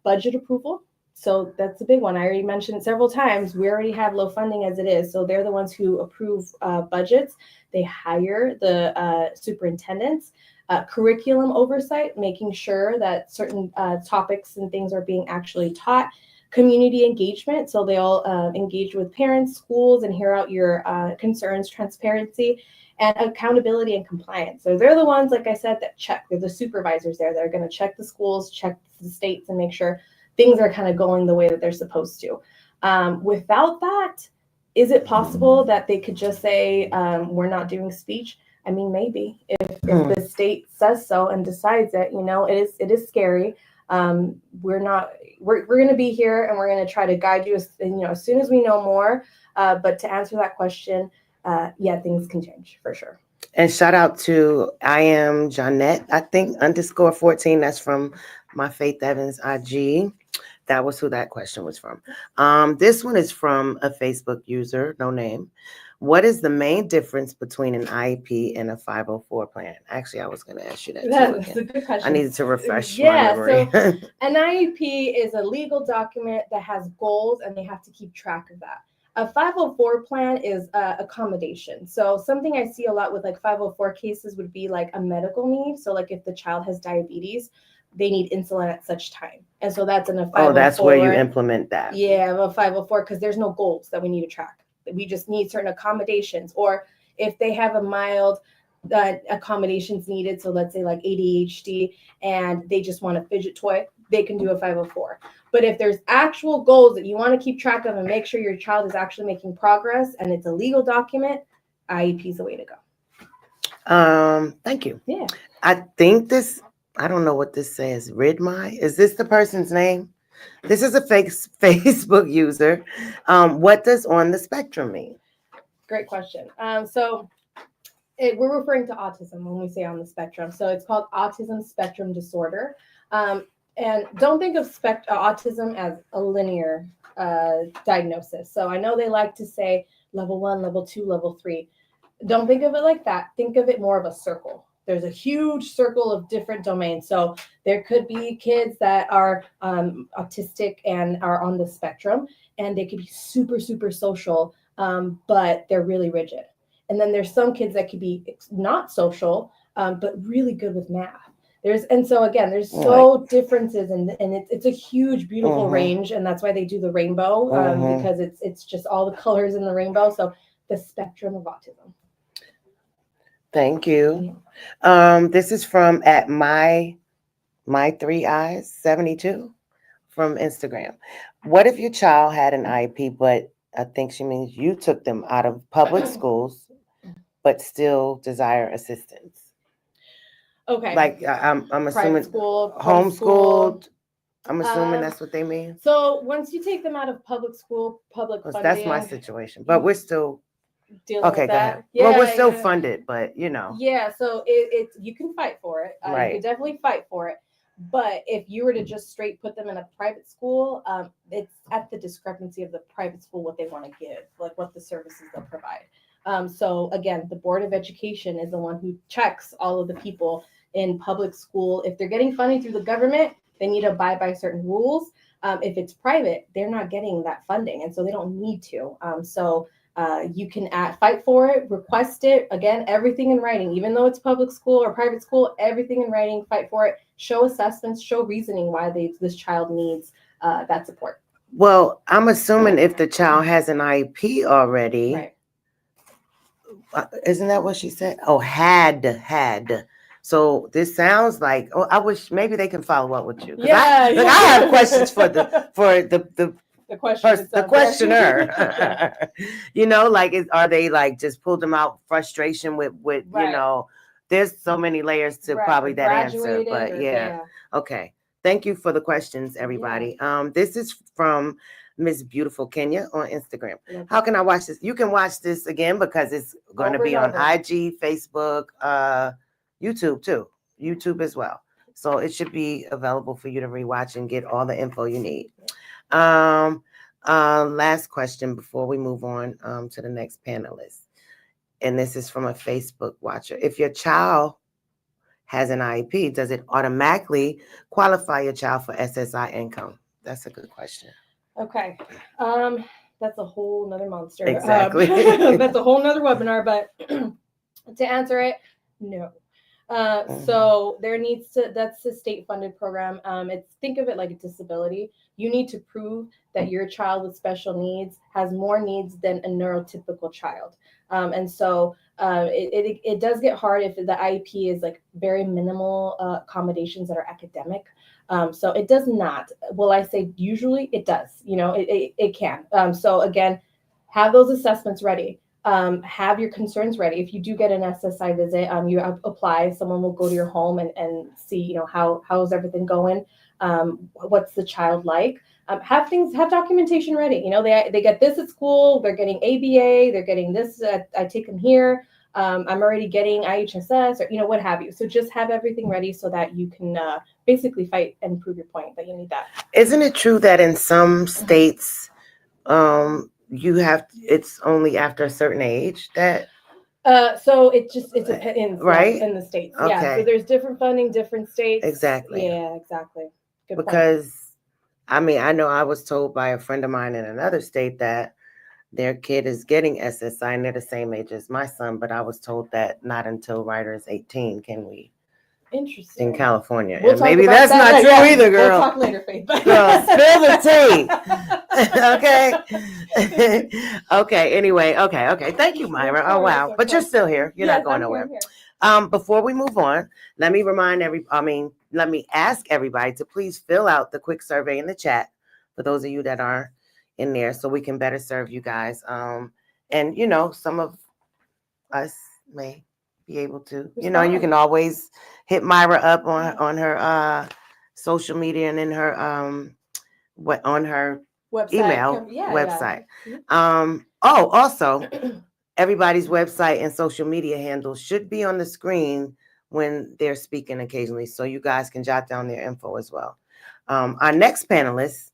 Budget approval. So that's a big one. I already mentioned several times, we already have low funding as it is. So they're the ones who approve budgets. They hire the superintendents. Curriculum oversight, making sure that certain topics and things are being actually taught. Community engagement, so they'll engage with parents, schools, and hear out your concerns. Transparency, and accountability and compliance. So they're the ones, like I said, that check. They're the supervisors there. They're going to check the schools, check the states, and make sure things are kind of going the way that they're supposed to. Without that, is it possible that they could just say, we're not doing speech? I mean, maybe if the state says so and decides that, it is scary. We're going to be here and we're going to try to guide you as soon as we know more. But to answer that question, things can change for sure. And shout out to I am Jeanette, I think, _14. That's from my Faith Evans IG. That was who that question was from. This one is from a Facebook user, no name. What is the main difference between an IEP and a 504 plan? Actually, I was going to ask you that. That's a good question. I needed to refresh my memory. So an IEP is a legal document that has goals and they have to keep track of that. A 504 plan is accommodation. So something I see a lot with like 504 cases would be like a medical need. So like if the child has diabetes, they need insulin at such time. And so that's in a 504. Oh, that's where you implement that. Yeah, a 504, because there's no goals that we need to track. We just need certain accommodations. Or if they have a mild accommodations needed, so let's say like ADHD, and they just want a fidget toy, they can do a 504. But if there's actual goals that you want to keep track of and make sure your child is actually making progress and it's a legal document, IEP is the way to go. Thank you. Yeah. I think this, I don't know what this says. Ridmy? Is this the person's name? This is a fake Facebook user. What does on the spectrum mean? Great question. We're referring to autism when we say on the spectrum. So it's called Autism Spectrum disorder. And don't think of autism as a linear diagnosis. So I know they like to say level 1, level 2, level 3. Don't think of it like that. Think of it more of a circle. There's a huge circle of different domains. So there could be kids that are autistic and are on the spectrum, and they could be super, super social, but they're really rigid. And then there's some kids that could be not social, but really good with math. There's so differences, and it's a huge, beautiful range, and that's why they do the rainbow, because it's just all the colors in the rainbow. So the spectrum of autism. Thank you. This is from at my 3 eyes 72 from Instagram. What if your child had an IEP, but I think she means you took them out of public schools, but still desire assistance? Okay. Like I'm assuming private school, homeschooled. I'm assuming that's what they mean. So once you take them out of public school, public funding. That's my situation, but we're still dealing with that. Go ahead. Yeah, well, we're still funded, but you know. Yeah, so it's you can fight for it. Right. You can definitely fight for it. But if you were to just straight put them in a private school, it's at the discrepancy of the private school what they want to give, like what the services they'll provide. So again, the Board of Education is the one who checks all of the people in public school. If they're getting funding through the government, they need to abide by certain rules. If it's private, they're not getting that funding, and so they don't need to. You can fight for it, request it. Again, everything in writing, even though it's public school or private school, everything in writing, fight for it, show assessments, show reasoning why this child needs that support. Well, I'm assuming if the child has an IEP already, right. Isn't that what she said? Oh, had. So this sounds like, I wish maybe they can follow up with you. Yeah, I have questions for the questioner. You know, like, are they like just pulled them out frustration with right. You know, there's so many layers to probably that answer, but yeah. Okay. Thank you for the questions, everybody. Yeah. This is from Miss Beautiful Kenya on Instagram. Yeah. How can I watch this? You can watch this again because it's going to be on IG, Facebook, YouTube too. YouTube as well. So it should be available for you to rewatch and get all the info you need. Last question before we move on to the next panelist. And this is from a Facebook watcher. If your child has an IEP, does it automatically qualify your child for SSI income? That's a good question. Okay. That's a whole nother monster. Exactly. That's a whole nother webinar, but to answer it, no. So there needs to, that's a state funded program. Think of it like a disability. You need to prove that your child with special needs has more needs than a neurotypical child. And so it does get hard if the IEP is like very minimal accommodations that are academic. So it does not. Will I say usually it does? You know, it can. So again, have those assessments ready. Have your concerns ready. If you do get an SSI visit, you apply. Someone will go to your home and see, you know, how's everything going. What's the child like? Have documentation ready. You know, they get this at school. They're getting ABA. They're getting this. I take them here. I'm already getting IHSS, or you know, what have you. So just have everything ready so that you can basically fight and prove your point that you need that. Isn't it true that in some states, it's only after a certain age that? So it depends, right? In the states. Okay. Yeah. So there's different funding, different states. Exactly. Yeah, exactly. Good because point. I mean, I know I was told by a friend of mine in another state that their kid is getting SSI, and they're the same age as my son, but I was told that not until Ryder is 18 can we. Interesting. In California. We'll and maybe that's that not true either, girl. We'll talk later, Faith. Girl, spill the tea. Okay. Okay. Anyway. Okay. Thank you, Myra. Oh wow. But you're still here. You're not going nowhere. Before we move on, let me let me ask everybody to please fill out the quick survey in the chat for those of you that are in there, so we can better serve you guys. And some of us may be able to, you can always hit Myra up on her social media and in her on her website, email website. Also everybody's website and social media handles should be on the screen when they're speaking occasionally, so you guys can jot down their info as well. Our next panelist,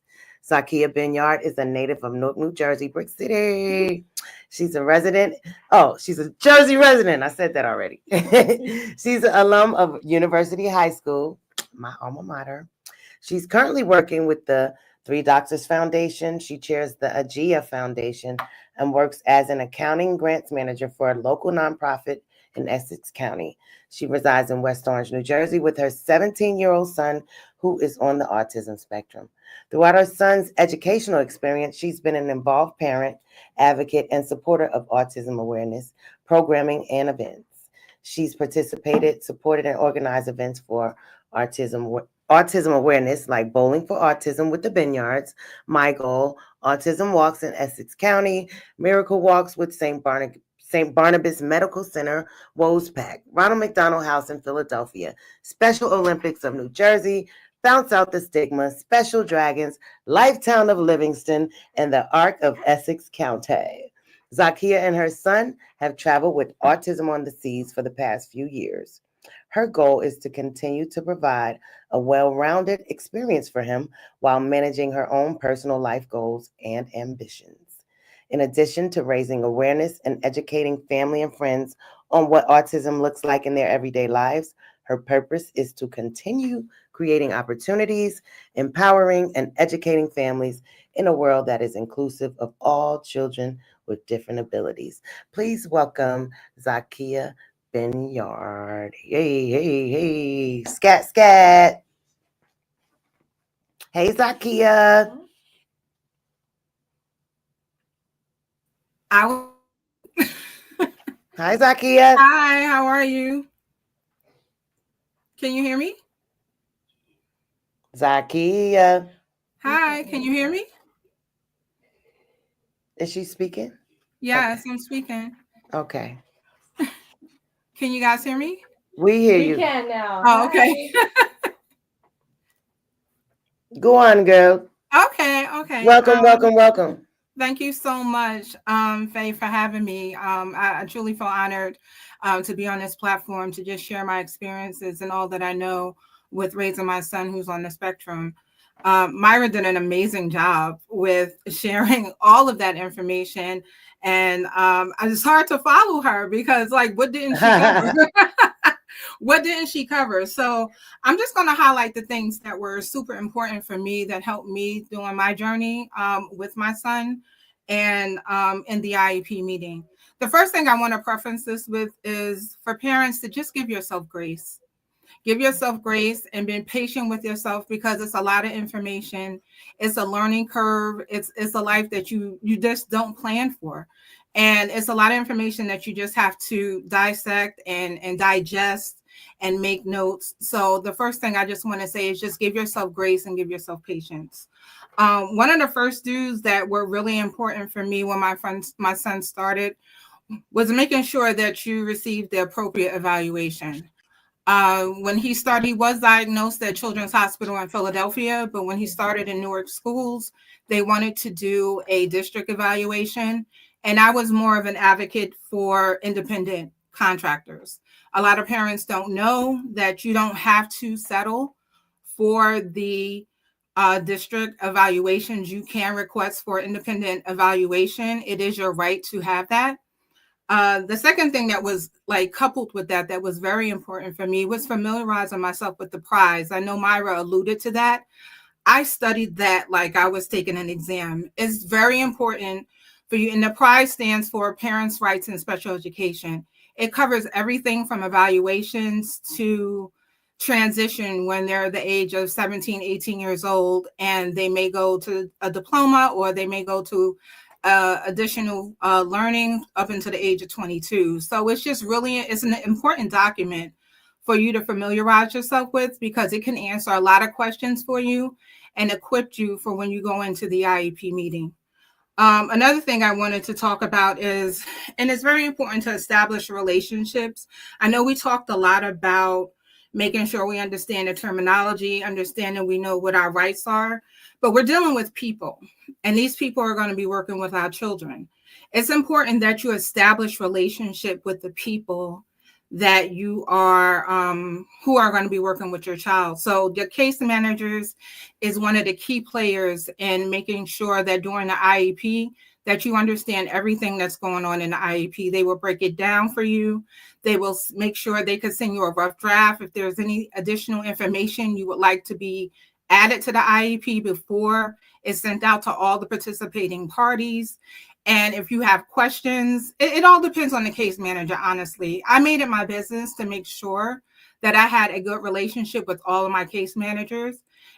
Zakia Binyard, is a native of Newark, New Jersey, Brick City. She's a resident. Oh, she's a Jersey resident. I said that already. She's an alum of University High School, my alma mater. She's currently working with the Three Doctors Foundation. She chairs the Agia Foundation and works as an accounting grants manager for a local nonprofit in Essex County. She resides in West Orange, New Jersey, with her 17-year-old son, who is on the autism spectrum. Throughout her son's educational experience, she's been an involved parent, advocate, and supporter of autism awareness, programming, and events. She's participated, supported, and organized events for autism awareness, like Bowling for Autism with the Binyards, My Goal, Autism Walks in Essex County, Miracle Walks with St. Barnabas Medical Center, WOSPAC, Ronald McDonald House in Philadelphia, Special Olympics of New Jersey, Bounce Out the Stigma, Special Dragons, Lifetown of Livingston, and the Arc of Essex County. Zakia and her son have traveled with Autism on the Seas for the past few years. Her goal is to continue to provide a well-rounded experience for him while managing her own personal life goals and ambitions. In addition to raising awareness and educating family and friends on what autism looks like in their everyday lives, her purpose is to continue creating opportunities, empowering and educating families in a world that is inclusive of all children with different abilities. Please welcome Zakia Binyard. Hey. Scat. Hey, Zakia. Hi, Zakia. Hi, how are you? Can you hear me? Zakia. Hi, can you hear me? Is she speaking? Yes, okay. I'm speaking. Okay. Can you guys hear me? We hear you. We can now. Oh, okay. Go on, girl. Okay. Welcome. Thank you so much, Faye, for having me. I truly feel honored to be on this platform to just share my experiences and all that I know with raising my son who's on the spectrum. Myra did an amazing job with sharing all of that information. And it's hard to follow her because, what didn't she cover? What didn't she cover? So I'm just going to highlight the things that were super important for me that helped me during my journey with my son and in the IEP meeting. The first thing I want to preference this with is for parents to just give yourself grace. Give yourself grace and be patient with yourself because it's a lot of information. It's a learning curve. It's a life that you just don't plan for. And it's a lot of information that you just have to dissect and digest and make notes. So the first thing I just want to say is just give yourself grace and give yourself patience. One of the first dues that were really important for me when my son started was making sure that you received the appropriate evaluation. When he started, he was diagnosed at Children's Hospital in Philadelphia, but when he started in Newark schools, they wanted to do a district evaluation. And I was more of an advocate for independent contractors. A lot of parents don't know that you don't have to settle for the district evaluations. You can request for independent evaluation. It is your right to have that. The second thing that was coupled with that was very important for me was familiarizing myself with the prize. I know Myra alluded to that. I studied that like I was taking an exam. It's very important for you. And the PRIDE stands for Parents' Rights in Special Education. It covers everything from evaluations to transition when they're the age of 17, 18 years old, and they may go to a diploma or they may go to additional learning up until the age of 22. So it's just really, it's an important document for you to familiarize yourself with, because it can answer a lot of questions for you and equip you for when you go into the IEP meeting. Another thing I wanted to talk about is, and it's very important to establish relationships. I know we talked a lot about making sure we understand the terminology, understanding we know what our rights are, but we're dealing with people, and these people are going to be working with our children. It's important that you establish relationship with the people that you are, who are going to be working with your child. So the case managers is one of the key players in making sure that during the IEP, that you understand everything that's going on in the IEP. They will break it down for you. They will make sure they can send you a rough draft if there's any additional information you would like to be added to the IEP before it's sent out to all the participating parties. And if you have questions, it all depends on the case manager, honestly. I made it my business to make sure that I had a good relationship with all of my case managers.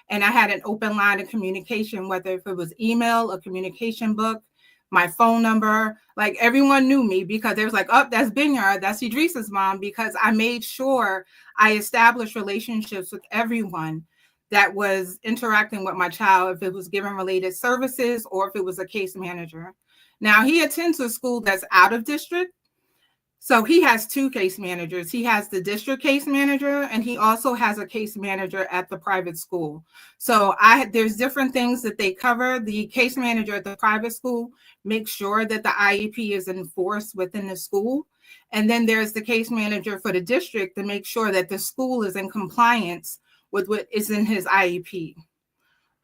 And I had an open line of communication, whether if it was email, a communication book, my phone number, like everyone knew me, because they was like, oh, that's Binyar, that's Idris's mom, because I made sure I established relationships with everyone that was interacting with my child, if it was given related services or if it was a case manager. Now, he attends a school that's out of district, so he has two case managers. He has the district case manager, and he also has a case manager at the private school. So there's different things that they cover. The case manager at the private school makes sure that the IEP is enforced within the school. And then there's the case manager for the district to make sure that the school is in compliance with what is in his IEP.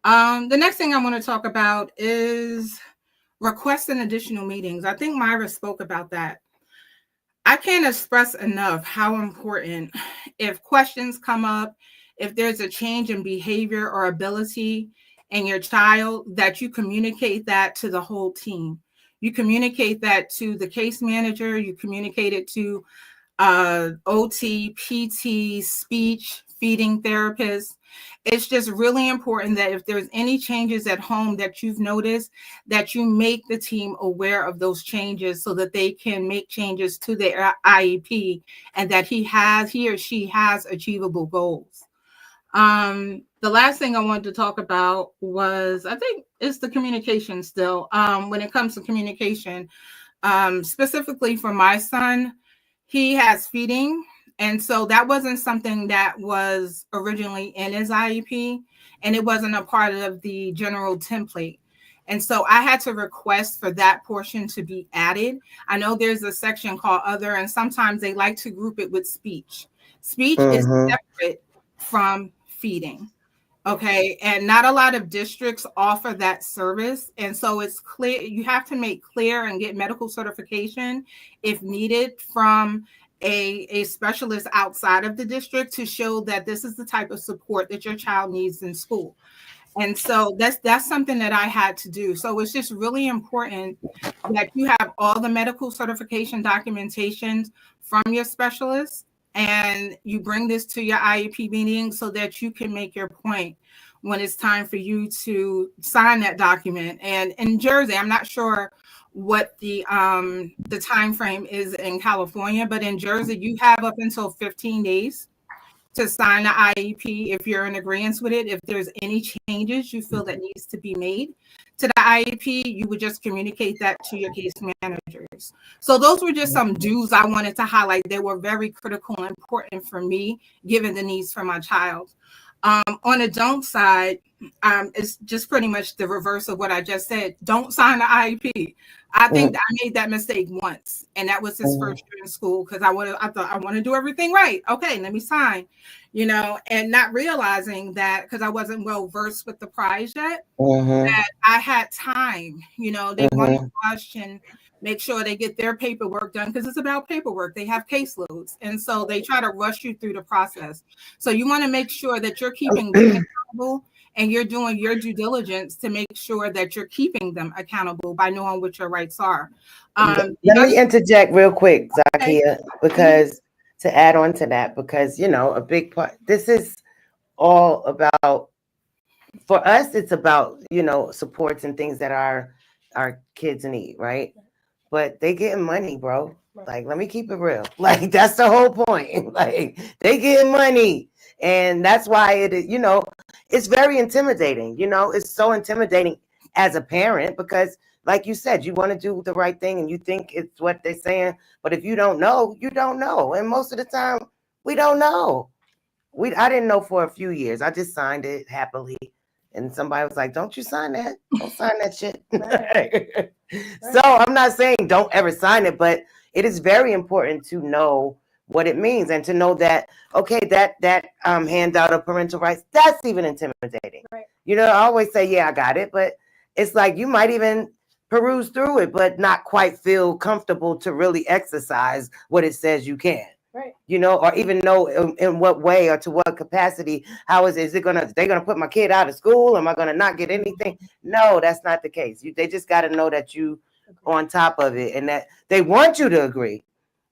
The next thing I want to talk about is requesting additional meetings. I think Myra spoke about that. I can't express enough how important, if questions come up, if there's a change in behavior or ability in your child, that you communicate that to the whole team. You communicate that to the case manager, you communicate it to OT, PT, speech, feeding therapists. It's just really important that if there's any changes at home that you've noticed, that you make the team aware of those changes so that they can make changes to their IEP and that he or she has achievable goals. The last thing I wanted to talk about was, I think it's the communication still. When it comes to communication, specifically for my son, he has feeding. And so that wasn't something that was originally in his IEP, and it wasn't a part of the general template. And so I had to request for that portion to be added. I know there's a section called other, and sometimes they like to group it with speech. Speech is separate from feeding. Okay. And not a lot of districts offer that service. And so it's clear, you have to make clear and get medical certification if needed from a specialist outside of the district to show that this is the type of support that your child needs in school. And so that's something that I had to do. So it's just really important that you have all the medical certification documentation from your specialist, and you bring this to your IEP meeting so that you can make your point when it's time for you to sign that document. And in Jersey, I'm not sure what the time frame is in California, but in Jersey, you have up until 15 days to sign the IEP if you're in agreement with it. If there's any changes you feel that needs to be made to the IEP, you would just communicate that to your case managers. So those were just some do's I wanted to highlight. They were very critical and important for me, given the needs for my child. On the don't side, it's just pretty much the reverse of what I just said. Don't sign the IEP. I think I made that mistake once, and that was his first year in school, because I thought I want to do everything right. Okay, let me sign, and not realizing that, because I wasn't well versed with the prize yet, that I had time. They want to rush and make sure they get their paperwork done, because it's about paperwork. They have caseloads. And so they try to rush you through the process. So you want to make sure that you're keeping them accountable and you're doing your due diligence to make sure that you're keeping them accountable by knowing what your rights are. Let me interject real quick, Zakia, because to add on to that, because, you know, a big part, this is all about, for us, it's about, you know, supports and things that our kids need, right? But they getting money, bro. Like, let me keep it real. Like, that's the whole point. Like, they getting money. And that's why it is, you know, it's very intimidating. You know, it's so intimidating as a parent because, like you said, you want to do the right thing and you think it's what they're saying. But if you don't know, you don't know. And most of the time, we don't know. I didn't know for a few years. I just signed it happily. And somebody was like, don't you sign that. Don't sign that shit. Right. So I'm not saying don't ever sign it, but it is very important to know what it means and to know that, okay, that handout of parental rights, that's even intimidating. Right. You know, I always say, yeah, I got it. But it's like you might even peruse through it, but not quite feel comfortable to really exercise what it says you can. Right. You know, or even know in what way or to what capacity, how is they're gonna put my kid out of school? Am I gonna not get anything? No, that's not the case. They just got to know that you on top of it and that they want you to agree,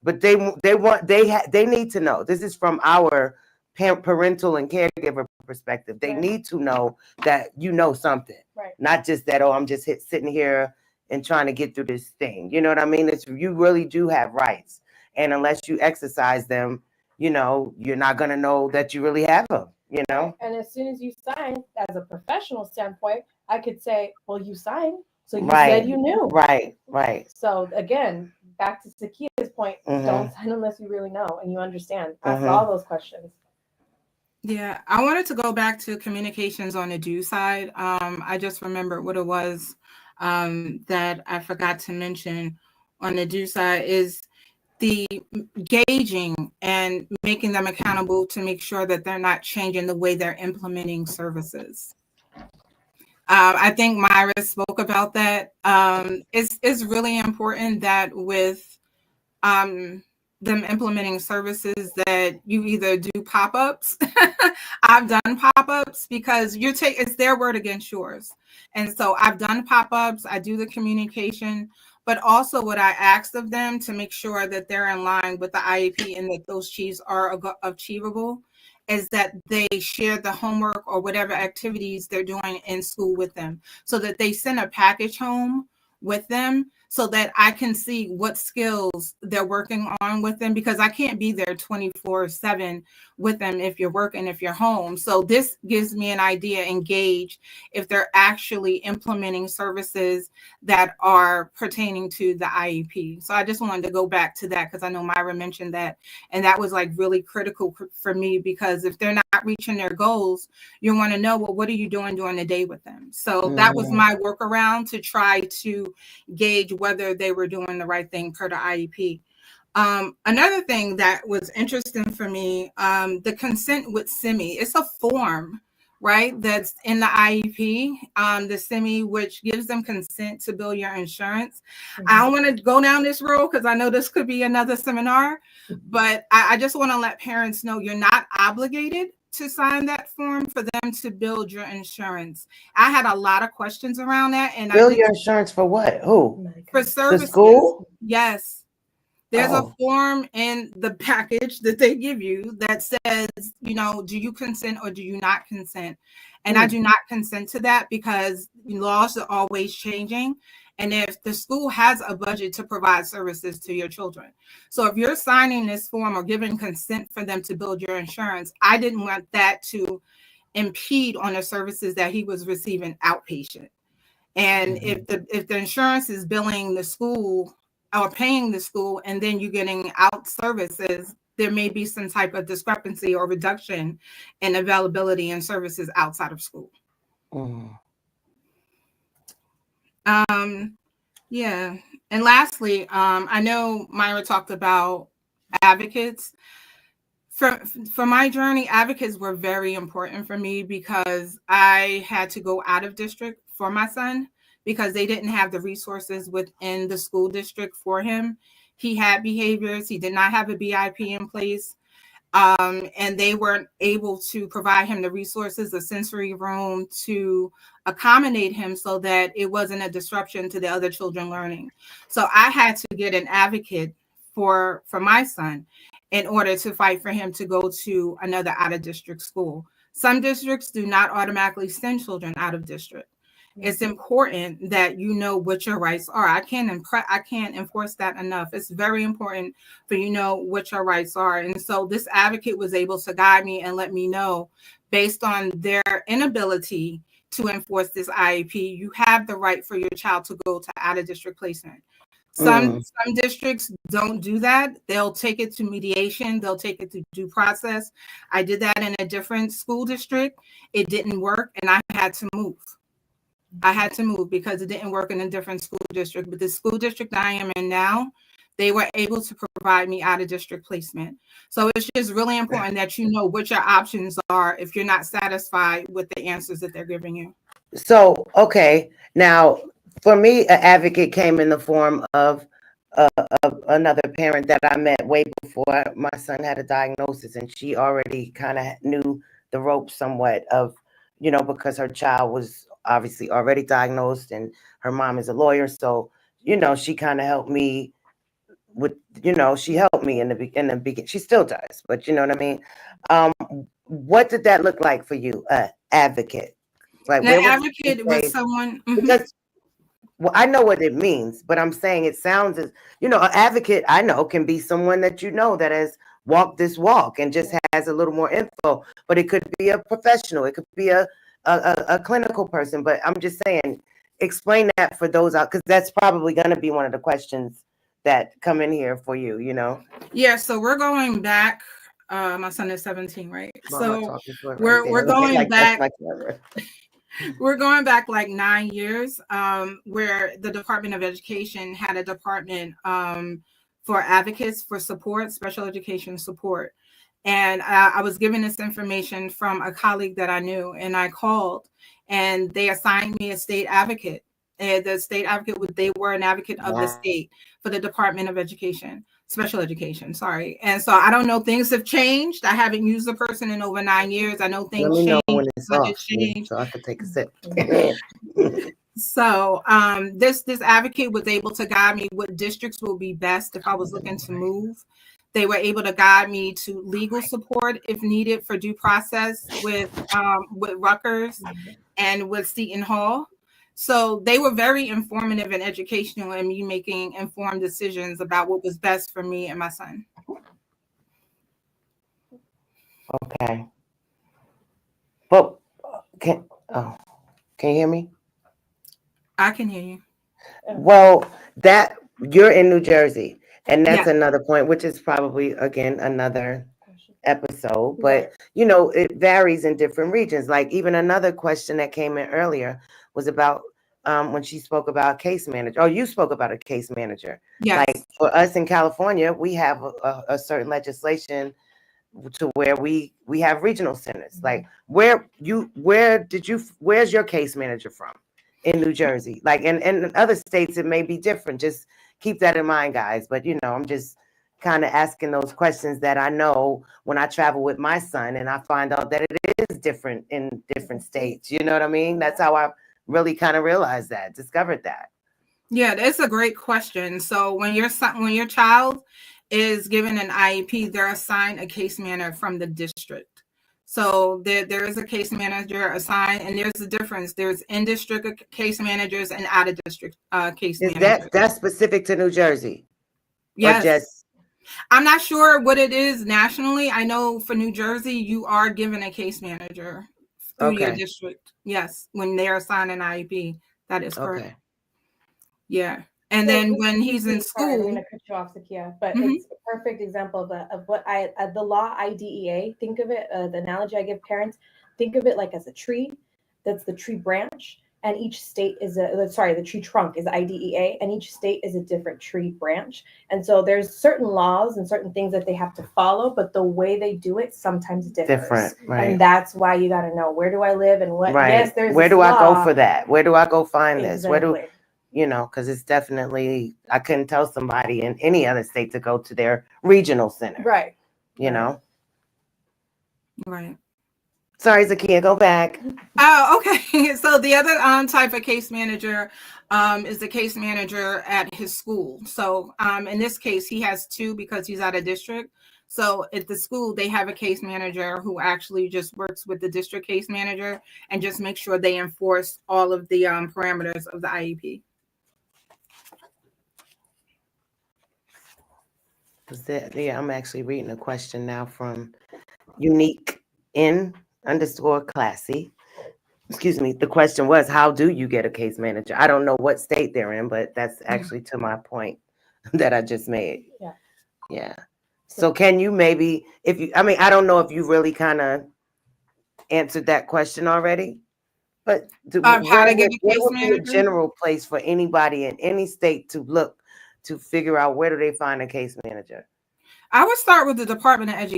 but they need to know. This is from our parental and caregiver perspective. They need to know that you know something, not just that, oh, I'm just sitting here and trying to get through this thing. You know what I mean? You really do have rights. And unless you exercise them, you know, you're not going to know that you really have them, you know? And as soon as you sign, as a professional standpoint, I could say, well, you signed, so you Right. said you knew. Right, right. So again, back to Zakia's point, don't sign unless you really know and you understand. Ask all those questions. Yeah, I wanted to go back to communications on the do side. I just remembered what it was that I forgot to mention on the do side is the gauging and making them accountable to make sure that they're not changing the way they're implementing services. I think Myra spoke about that. It's really important that with them implementing services that you either do pop-ups. I've done pop-ups because it's their word against yours. And so I've done pop-ups, I do the communication, but also what I asked of them to make sure that they're in line with the IEP and that those achievements are achievable is that they share the homework or whatever activities they're doing in school with them so that they send a package home with them so that I can see what skills they're working on with them, because I can't be there 24/7 with them if you're working, if you're home. So this gives me an idea and gauge if they're actually implementing services that are pertaining to the IEP. So I just wanted to go back to that because I know Myra mentioned that. And that was like really critical for me, because if they're not reaching their goals, you want to know, well, what are you doing during the day with them? So that was my workaround to try to gauge whether they were doing the right thing per the IEP. Another thing that was interesting for me, the consent with SIMI, it's a form, right? That's in the IEP, the SIMI, which gives them consent to bill your insurance. I don't want to go down this road because I know this could be another seminar, but I just want to let parents know you're not obligated to sign that form for them to build your insurance. I had a lot of questions around that. And build your insurance for what? Who? For services. The school? Yes. There's a form in the package that they give you that says, you know, do you consent or do you not consent? And I do not consent to that because laws are always changing. And if the school has a budget to provide services to your children. So if you're signing this form or giving consent for them to build your insurance, I didn't want that to impede on the services that he was receiving outpatient. And if the insurance is billing the school or paying the school and then you're getting out services, there may be some type of discrepancy or reduction in availability and services outside of school. Yeah. And lastly, I know Myra talked about advocates. For my journey, advocates were very important for me because I had to go out of district for my son because they didn't have the resources within the school district for him. He had behaviors. He did not have a BIP in place. And they weren't able to provide him the resources, the sensory room to accommodate him so that it wasn't a disruption to the other children learning. So I had to get an advocate for my son in order to fight for him to go to another out-of-district school. Some districts do not automatically send children out of district. It's important that you know what your rights are. I can't enforce that enough. It's very important for you know what your rights are. And so this advocate was able to guide me and let me know, based on their inability to enforce this IEP, you have the right for your child to go to out-of-district placement. Some districts don't do that. They'll take it to mediation. They'll take it to due process. I did that in a different school district. It didn't work, and I had to move. Because it didn't work in a different school district. But the school district I am in now, they were able to provide me out-of-district placement. So it's just really important that you know what your options are if you're not satisfied with the answers that they're giving you. So, okay, now for me, an advocate came in the form of another parent that I met way before my son had a diagnosis, and she already kind of knew the ropes somewhat of, you know, because her child was obviously already diagnosed and her mom is a lawyer. So, you know, she kind of helped me with, you know, she helped me in the beginning. She still does, but you know what I mean? What did that look like for you, advocate? Like, An advocate was someone, because, well, I know what it means, but I'm saying it sounds as, you know, an advocate I know can be someone that you know that has walked this walk and just has a little more info, but it could be a professional, it could be a clinical person. But I'm just saying, explain that for those out, because that's probably going to be one of the questions that come in here for you, you know? Yeah, so we're going back. My son is 17, right? Mama, so we're going like back. We're going back like 9 years, where the Department of Education had a department for advocates for support, special education support. And I was given this information from a colleague that I knew, and I called, and they assigned me a state advocate. And the state advocate, they were an advocate of the state for the Department of Education, special education, sorry. And so I don't know, things have changed. I haven't used the person in over 9 years. I know things changed, when it's off, changed. so I could take a sip. So this advocate was able to guide me what districts will be best if I was looking to move. They were able to guide me to legal support if needed for due process with Rutgers and with Seton Hall. So they were very informative and educational in me making informed decisions about what was best for me and my son. Okay. But can you hear me? I can hear you. Well, that you're in New Jersey, and that's another point, which is probably again another episode. But you know, it varies in different regions. Like even another question that came in earlier was about when she spoke about case manager. Oh, you spoke about a case manager. Yes. Like for us in California, we have a certain legislation to where we have regional centers. Like where's your case manager from in New Jersey? Like in other states it may be different. Just keep that in mind, guys. But you know, I'm just kind of asking those questions that I know when I travel with my son and I find out that it is different in different states. You know what I mean? That's how I really kind of discovered that. Yeah, that's a great question. So when your child is given an IEP, they're assigned a case manager from the district. So there is a case manager assigned, and there's a difference. There's in-district case managers and out-of-district case managers. That's specific to New Jersey? Yes. I'm not sure what it is nationally. I know for New Jersey, you are given a case manager through your district. Yes, when they're assigned an IEP. That is correct. Okay. Yeah. And so then when he's in school, I'm going to cut you off, Zakia, but it's a perfect example of what the law IDEA, think of it, the analogy I give parents, think of it like as a tree. That's the tree branch, and each state is the tree trunk is IDEA, and each state is a different tree branch. And so there's certain laws and certain things that they have to follow, but the way they do it sometimes differs. Right. And that's why you got to know, where do I live and what? Right. Yes, there's where do I go for that? Where do I go find this? Where do you know, because it's definitely, I couldn't tell somebody in any other state to go to their regional center. Right. You know? Right. Sorry, Zakia, go back. Oh, okay. So the other type of case manager is the case manager at his school. So in this case, he has two because he's out of district. So at the school, they have a case manager who actually just works with the district case manager and just make sure they enforce all of the parameters of the IEP. Yeah, I'm actually reading a question now from Unique N_Classy. Excuse me. The question was, how do you get a case manager? I don't know what state they're in, but that's actually to my point that I just made. Yeah. Yeah. So can you maybe, I don't know if you really kind of answered that question already, but How to get a what case would be a manager? general place for anybody in any state to look to figure out where do they find a case manager? I would start with the Department of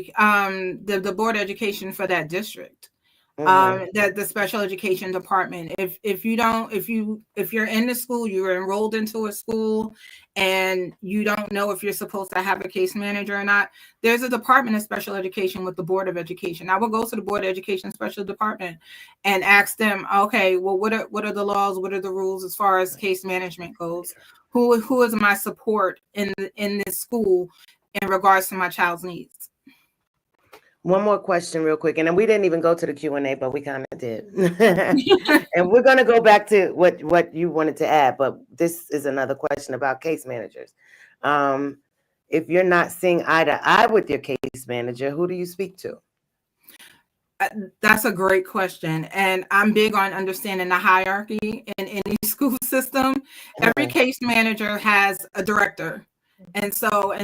the Board of Education for that district. That the special education department. If you're in the school, you're enrolled into a school, and you don't know if you're supposed to have a case manager or not, there's a Department of Special Education with the Board of Education. I will go to the Board of Education Special Department and ask them, okay, well, what are the laws? What are the rules as far as case management goes? Who is my support in this school in regards to my child's needs? One more question real quick, and then we didn't even go to the Q&A, but we kind of did. And we're going to go back to what you wanted to add, but this is another question about case managers. If you're not seeing eye to eye with your case manager, who do you speak to? That's a great question. And I'm big on understanding the hierarchy in any school system. Every case manager has a director. And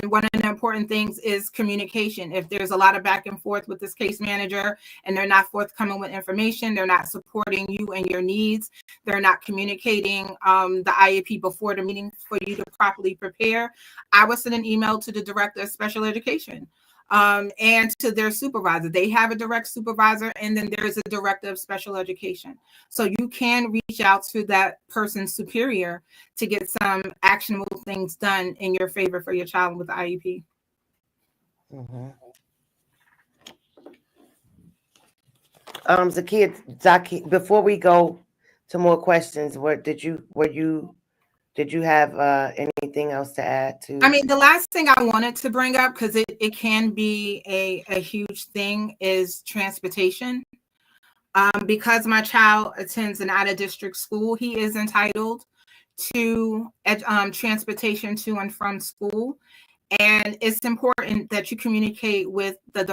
one of the important things is communication. If there's a lot of back and forth with this case manager and they're not forthcoming with information, they're not supporting you and your needs, they're not communicating the IEP before the meeting for you to properly prepare, I would send an email to the director of special education and to their supervisor. They have a direct supervisor, and then there's a director of special education. So you can reach out to that person's superior to get some actionable things done in your favor for your child with the IEP. Zakia, before we go to more questions, did you have anything else to add to? I mean, the last thing I wanted to bring up, because it can be a huge thing, is transportation. Because my child attends an out-of-district school, he is entitled to transportation to and from school. And it's important that you communicate with the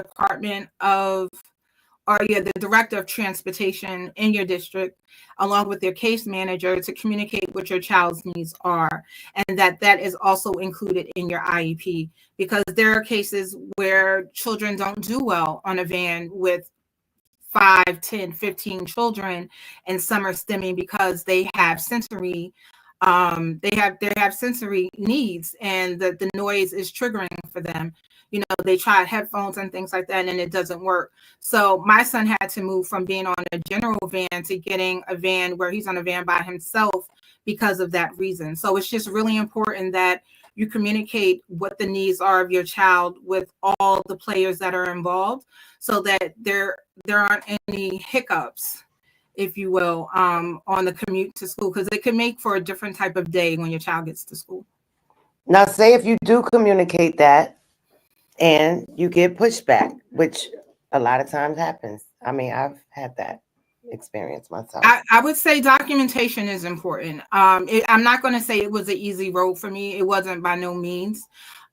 the director of transportation in your district, along with their case manager, to communicate what your child's needs are, and that is also included in your IEP, because there are cases where children don't do well on a van with 5, 10, 15 children, and some are stemming because they have sensory sensory needs, and the noise is triggering for them. You know, they tried headphones and things like that, and it doesn't work. So my son had to move from being on a general van to getting a van where he's on a van by himself because of that reason. So it's just really important that you communicate what the needs are of your child with all the players that are involved, so that there aren't any hiccups, if you will, on the commute to school, because it can make for a different type of day when your child gets to school. Now, say if you do communicate that and you get pushback, which a lot of times happens. I mean, I've had that experience myself. I would say documentation is important. I'm not going to say it was an easy road for me. It wasn't by no means.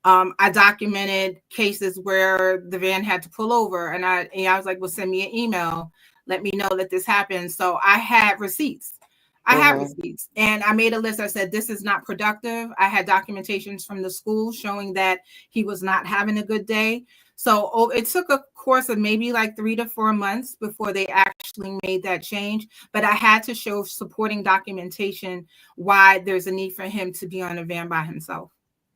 I documented cases where the van had to pull over, and I was like, well, send me an email. Let me know that this happened. So I had receipts. And I made a list. I said, this is not productive. I had documentations from the school showing that he was not having a good day. So it took a course of maybe like 3 to 4 months before they actually made that change. But I had to show supporting documentation why there's a need for him to be on a van by himself.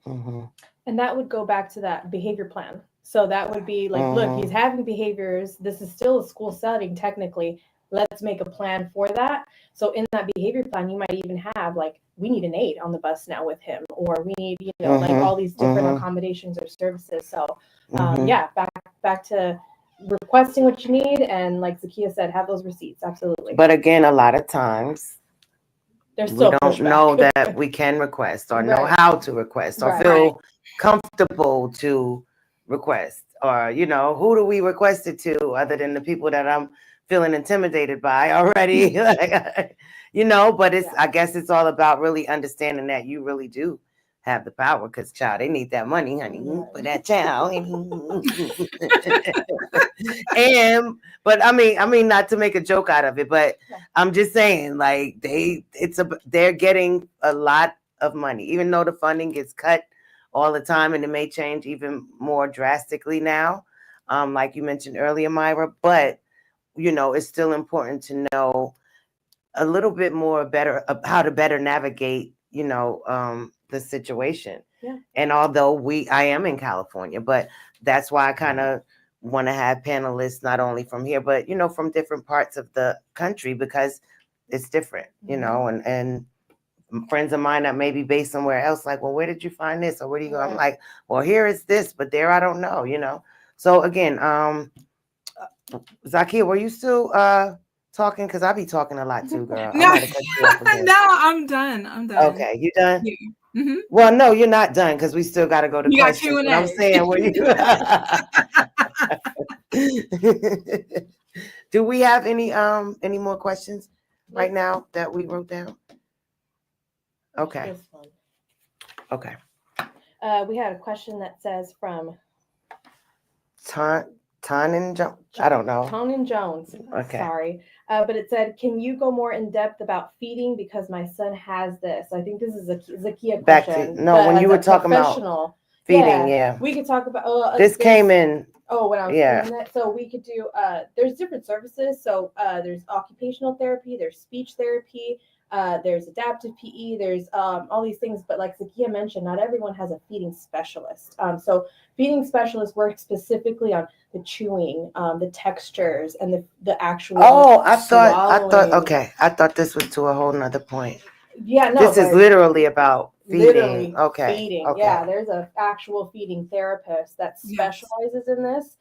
And that would go back to that behavior plan. So that would be like, look, he's having behaviors. This is still a school setting, technically. Let's make a plan for that. So in that behavior plan, you might even have like, we need an aide on the bus now with him, or we need, like all these different accommodations or services. So yeah, back to requesting what you need, and like Zakia said, have those receipts. Absolutely. But again, a lot of times there's still we don't pushback. know that we can request or know Right. how to request or Right. feel comfortable to request, or who do we request it to other than the people that I'm feeling intimidated by already. But it's I guess it's all about really understanding that you really do have the power, because child, they need that money, honey, for that child. But I mean not to make a joke out of it, but I'm just saying, like, they're getting a lot of money, even though the funding gets cut all the time, and it may change even more drastically now, like you mentioned earlier, Myra. But it's still important to know a little bit more better how to better navigate the situation. And although I am in California, but that's why I kind of want to have panelists not only from here, but from different parts of the country, because it's different, and friends of mine that may be based somewhere else, like, well, where did you find this, or where do you go? I'm like, well, here is this, but there I don't know. So again, Zakia, were you still talking? Because I be talking a lot too, girl. No, no, I'm done. Okay, you done? Yeah. Mm-hmm. Well, no, you're not done, because we still got to go to questions. But I'm saying, do we have any more questions right now that we wrote down? Okay. Okay. We had a question that says from Tonin Jones. I don't know. Tonin Jones. Okay. Sorry. But it said, can you go more in depth about feeding, because my son has this? I think this is a Zakia question. When you were talking about feeding, we could talk about. This came in. Oh, when I was doing it, so we could do. There's different services. So there's occupational therapy, there's speech therapy, there's adaptive PE, there's all these things. But like Zakia mentioned, not everyone has a feeding specialist. So feeding specialists work specifically on the chewing, the textures, and the actual. Oh, I thought. Okay, I thought this was to a whole nother point. Yeah, no. This is literally about feeding. Literally feeding. Okay. Yeah, there's an actual feeding therapist that specializes in this.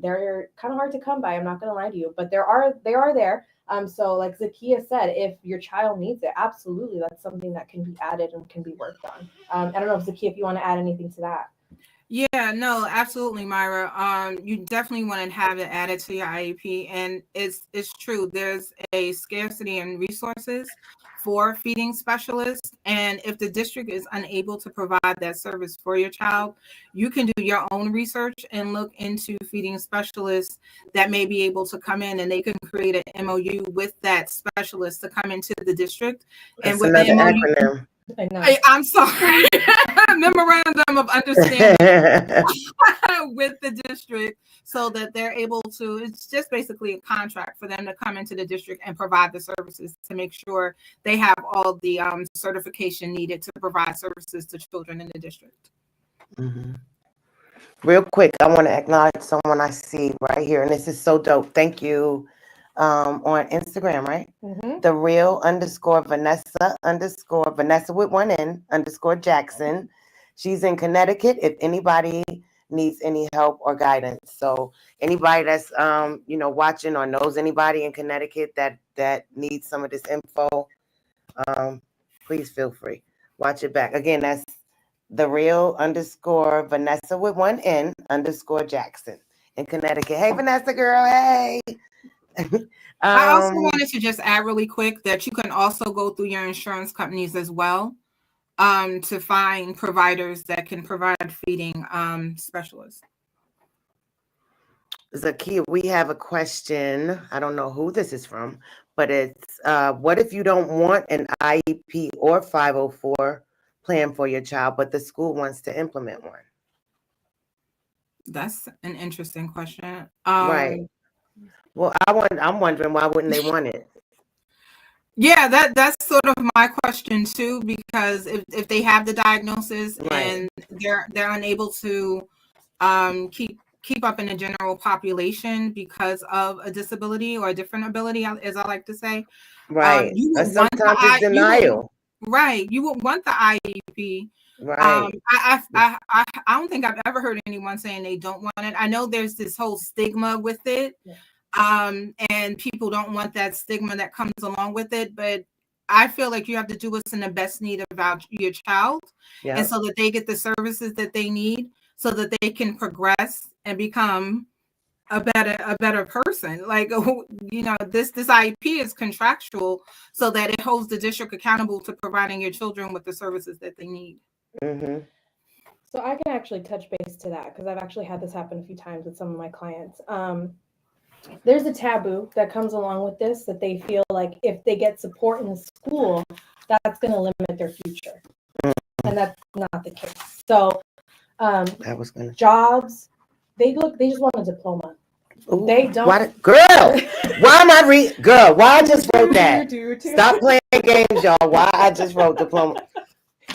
They're kind of hard to come by, I'm not going to lie to you, but they are there. So like Zakia said, if your child needs it, absolutely, that's something that can be added and can be worked on. I don't know if Zakia, if you want to add anything to that. Yeah, no, absolutely, Myra. You definitely want to have it added to your IEP, and it's true. There's a scarcity in resources for feeding specialists, and if the district is unable to provide that service for your child, you can do your own research and look into feeding specialists that may be able to come in, and they can create an MOU with that specialist to come into the district. That's and with another the MOU, acronym. I'm sorry. Memorandum of understanding with the district, so that they're able to, it's just basically a contract for them to come into the district and provide the services to make sure they have all the certification needed to provide services to children in the district. Mm-hmm. Real quick, I want to acknowledge someone I see right here, and this is so dope. Thank you. On Instagram, right? Mm-hmm. The real Vanessa with one N _ Jackson. She's in Connecticut. If anybody needs any help or guidance, so anybody that's watching or knows anybody in Connecticut that needs some of this info, please feel free. Watch it back. Again, that's the real _ Vanessa with one N _ Jackson in Connecticut. Hey, Vanessa girl. Hey. I also wanted to just add really quick that you can also go through your insurance companies as well to find providers that can provide feeding specialists. Zakia, we have a question. I don't know who this is from, but it's what if you don't want an IEP or 504 plan for your child, but the school wants to implement one? That's an interesting question. Right. Well, I'm wondering, why wouldn't they want it? Yeah, that's sort of my question too, because if they have the diagnosis and they're unable to keep up in the general population because of a disability or a different ability, as I like to say, right? You would sometimes it's denial. Right. You would want the IEP Right. I don't think I've ever heard anyone saying they don't want it. I know there's this whole stigma with it, and people don't want that stigma that comes along with it. But I feel like you have to do what's in the best need of your child, and so that they get the services that they need, so that they can progress and become a better person. Like, you know, this IEP is contractual, so that it holds the district accountable to providing your children with the services that they need. Mm-hmm. So I can actually touch base to that because I've actually had this happen a few times with some of my clients. There's a taboo that comes along with this, that they feel like if they get support in the school, that's going to limit their future. And that's not the case. So That was gonna jobs, they just want a diploma. Ooh, They don't. Girl, why am I Girl, why I just wrote that? Stop playing games, y'all. Why I just wrote diploma.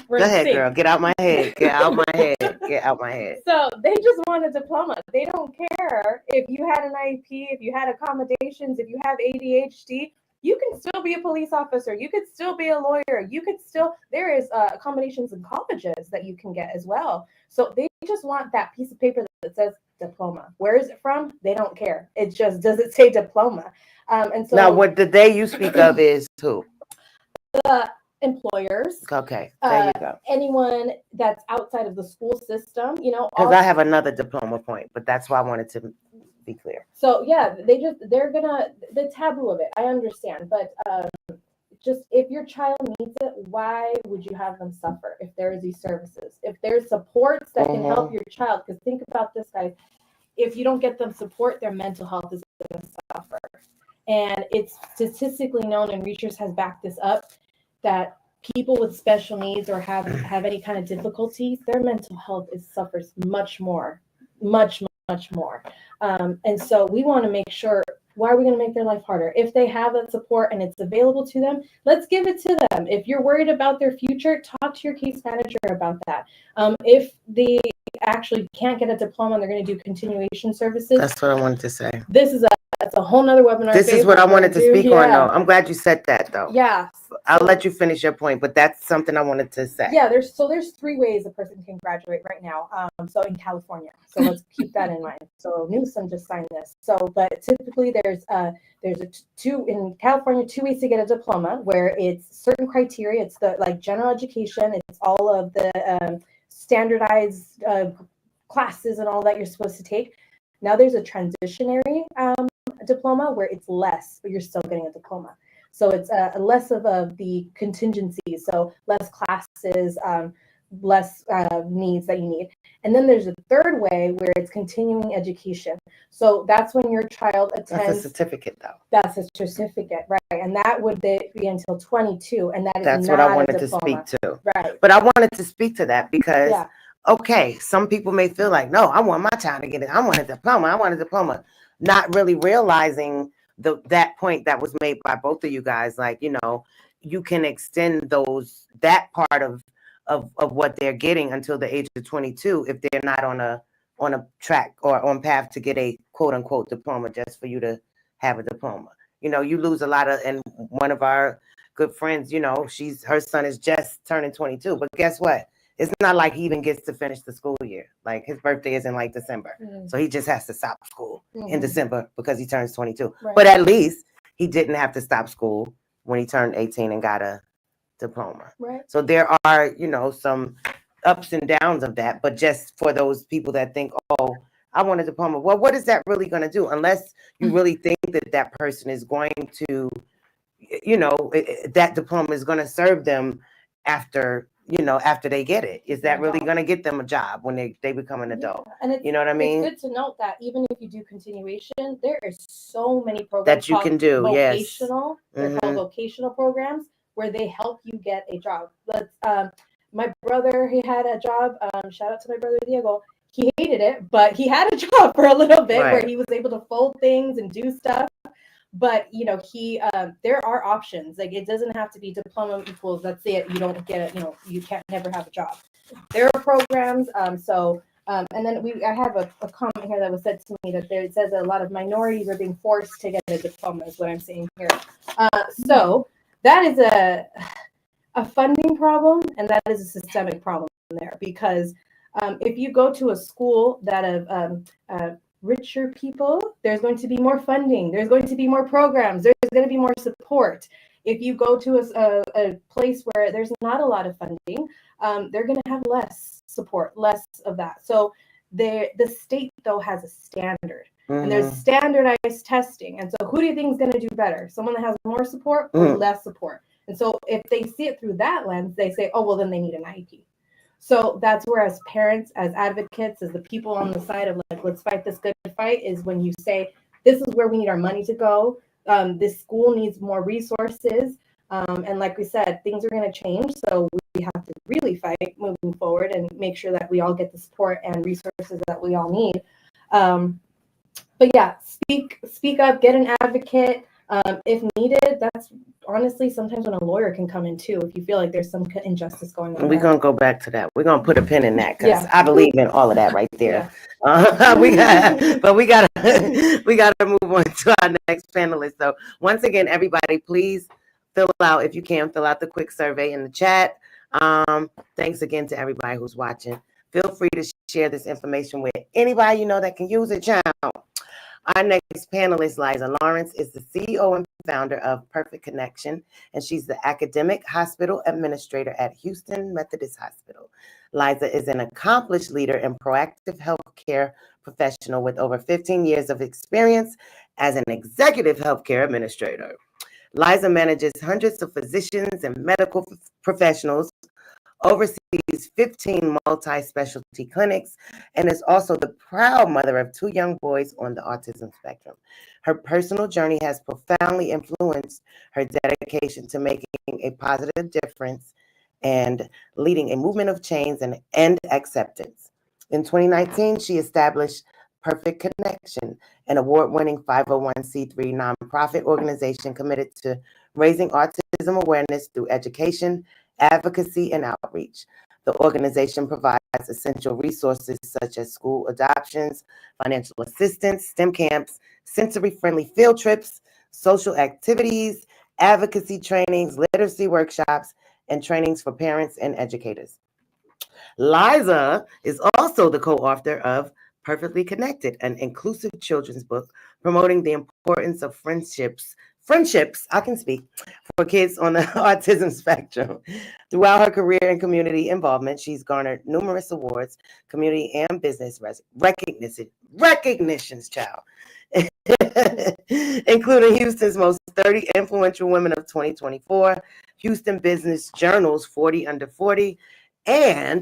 Go ahead, girl. Get out my head. Get out my head. Get out my head. So they just want a diploma. They don't care if you had an IEP, if you had accommodations, if you have ADHD. You can still be a police officer. You could still be a lawyer. You could still, there is accommodations in colleges that you can get as well. So they just want that piece of paper that says diploma. Where is it from? They don't care. It just, does it say diploma? And so now, what the day you speak of is who? The employers. Okay, there you go. Anyone that's outside of the school system, you know. Because I have another diploma point, but that's why I wanted to be clear. So yeah, they're gonna, the taboo of it, I understand, but just if your child needs it, why would you have them suffer if there's these services, if there's supports that can help your child? Because think about this, guys, if you don't get them support, their mental health is going to suffer. And it's statistically known, and research has backed this up, that people with special needs or have any kind of difficulties, their mental health suffers much more. And so we want to make sure, why are we going to make their life harder? If they have that support and it's available to them, let's give it to them. If you're worried about their future, talk to your case manager about that. If they actually can't get a diploma and they're going to do continuation services. That's what I wanted to say. That's a whole nother webinar. This is what I wanted to speak on, though. I'm glad you said that, though. Yeah. I'll let you finish your point, but that's something I wanted to say. Yeah, there's 3 ways a person can graduate right now. So in California, so let's keep that in mind. So Newsom just signed this. So, but typically there's in California 2 ways to get a diploma, where it's certain criteria. It's the like general education. It's all of the standardized classes and all that you're supposed to take. Now there's a transitionary diploma where it's less, but you're still getting a diploma. So it's less of the contingency, so less classes, less needs that you need. And then there's a third way where it's continuing education. So that's when your child attends. That's a certificate, though. That's a certificate, right? And that would be until 22, and that's what I wanted to speak to. Right. But I wanted to speak to that because, okay, some people may feel like, no, I want my child to get it. I want a diploma. Not really realizing that point that was made by both of you guys, like, you know, you can extend that part of what they're getting until the age of 22 if they're not on a track or on path to get a quote unquote diploma, just for you to have a diploma. You know, you lose a lot of, and one of our good friends, you know, her son is just turning 22, but guess what? It's not like he even gets to finish the school year. Like, his birthday is in like December. So he just has to stop school in December because he turns 22. Right. But at least he didn't have to stop school when he turned 18 and got a diploma. Right. So there are, you know, some ups and downs of that. But just for those people that think, oh, I want a diploma. Well, what is that really going to do? Unless you really think that person is going to, you know, that diploma is going to serve them after they get it. Is that really going to get them a job when they become an adult? And you know what I mean? It's good to note that even if you do continuation, there are so many programs that you can do. Vocational. They're called vocational programs where they help you get a job. My brother, he had a job. Shout out to my brother Diego. He hated it, but he had a job for a little bit where he was able to fold things and do stuff. But, you know, there are options. Like, it doesn't have to be diploma equals, that's it. You don't get it. You know, you can't never have a job. There are programs. And then I have a comment here that was said to me that it says that a lot of minorities are being forced to get a diploma is what I'm saying here. So that is a funding problem, and that is a systemic problem there, because if you go to a school that of richer people, there's going to be more funding, there's going to be more programs, there's going to be more support. If you go to a place where there's not a lot of funding, they're going to have less support, less of that. So the state, though, has a standard. And there's standardized testing. And so who do you think is going to do better? Someone that has more support or less support? And so if they see it through that lens, they say, oh, well, then they need an IEP. So that's where, as parents, as advocates, as the people on the side of like, let's fight this good fight, is when you say, this is where we need our money to go. This school needs more resources. And like we said, things are going to change. So we have to really fight moving forward and make sure that we all get the support and resources that we all need. But yeah, speak up, get an advocate if needed. That's honestly sometimes when a lawyer can come in too, if you feel like there's some injustice going on. We're going to go back to that. We're going to put a pin in that, because I believe in all of that right there. Yeah. we got to move on to our next panelist. So once again, everybody, please fill out the quick survey in the chat. Thanks again to everybody who's watching. Feel free to share this information with anybody you know that can use it, child. Our next panelist, Liza Lawrence, is the CEO and founder of Perfect Connection, and she's the academic hospital administrator at Houston Methodist Hospital. Liza is an accomplished leader and proactive healthcare professional with over 15 years of experience as an executive healthcare administrator. Liza manages hundreds of physicians and medical professionals, oversees 15 multi-specialty clinics, and is also the proud mother of 2 young boys on the autism spectrum. Her personal journey has profoundly influenced her dedication to making a positive difference and leading a movement of change and acceptance. In 2019, she established Perfect Connection, an award-winning 501c3 nonprofit organization committed to raising autism awareness through education, advocacy, and outreach. The organization provides essential resources such as school adoptions, financial assistance, STEM camps, sensory-friendly field trips, social activities, advocacy trainings, literacy workshops, and trainings for parents and educators. Liza is also the co-author of Perfectly Connected, an inclusive children's book promoting the importance of friendships, I can speak, for kids on the autism spectrum. Throughout her career and community involvement, she's garnered numerous awards, community and business recognitions, child, including Houston's Most 30 Influential Women of 2024, Houston Business Journal's 40 Under 40, and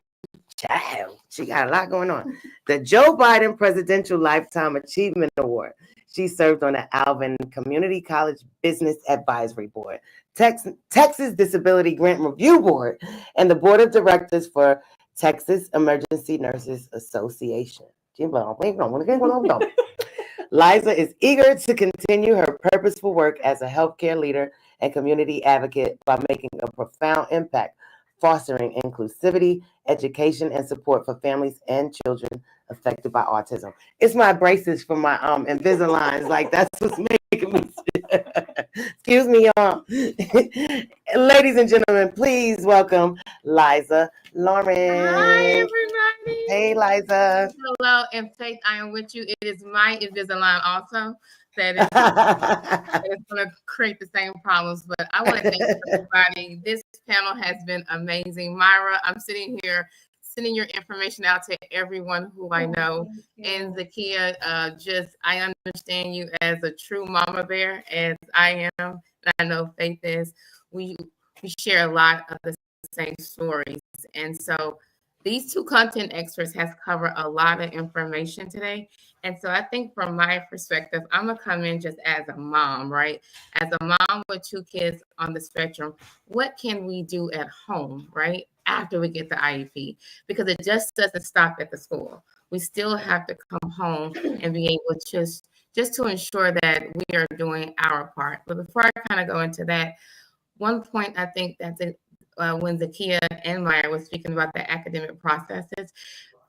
child, she got a lot going on. The Joe Biden Presidential Lifetime Achievement Award. She served on the Alvin Community College Business Advisory Board, Texas Disability Grant Review Board, and the Board of Directors for Texas Emergency Nurses Association. Liza is eager to continue her purposeful work as a healthcare leader and community advocate by making a profound impact, fostering inclusivity, education, and support for families and children affected by autism. It's my braces for my Invisaligns. Like, that's what's making me. Excuse me, y'all. Ladies and gentlemen, please welcome Liza Lawrence. Hi, everybody. Hey, Liza. Hello, and Faith, I am with you. It is my Invisalign also that is going to create the same problems. But I want to thank everybody. This panel has been amazing. Myra, I'm sitting here sending your information out to everyone who I know. And Zakia, I understand you as a true mama bear, as I am, and I know Faith is. We share a lot of the same stories. And so these 2 content experts has covered a lot of information today. And so I think from my perspective, I'm going to come in just as a mom, right? As a mom with 2 kids on the spectrum, what can we do at home, right? After we get the IEP, because it just doesn't stop at the school. We still have to come home and be able to just to ensure that we are doing our part. But before I kind of go into that, one point I think that's it. When Zakia and Maya was speaking about the academic processes,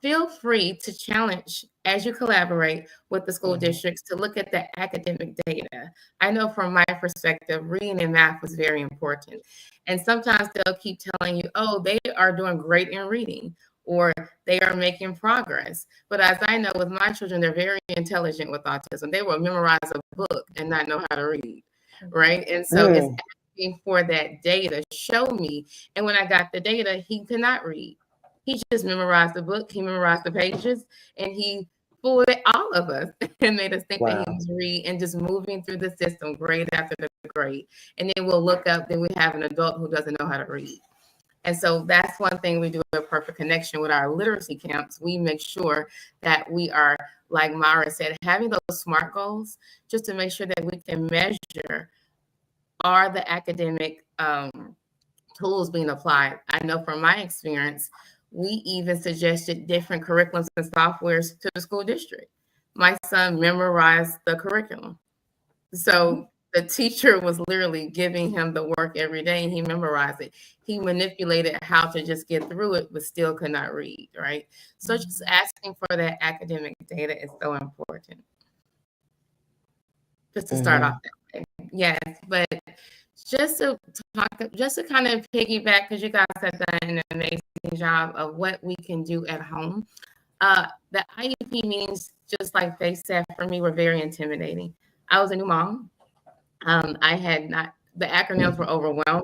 feel free to challenge as you collaborate with the school districts to look at the academic data. I know from my perspective, reading and math was very important. And sometimes they'll keep telling you, oh, they are doing great in reading, or they are making progress. But as I know with my children, they're very intelligent with autism. They will memorize a book and not know how to read, right? And so it's asking for that data, show me. And when I got the data, he could not read. He just memorized the book, he memorized the pages, and he fooled all of us and made us think that he was reading and just moving through the system grade after the grade. And then we'll look up, then we have an adult who doesn't know how to read. And so that's one thing we do a perfect connection with our literacy camps. We make sure that we are, like Mara said, having those SMART goals just to make sure that we can measure, are the academic tools being applied. I know from my experience, we even suggested different curriculums and softwares to the school district. My son memorized the curriculum. So the teacher was literally giving him the work every day and he memorized it. He manipulated how to just get through it, but still could not read, right? So just asking for that academic data is so important. Just to start off that way. Yes, but just to kind of piggyback, because you guys have done an amazing job of what we can do at home. The IEP meetings, just like Faith said, for me were very intimidating. I was a new mom. I had not, the acronyms were overwhelming.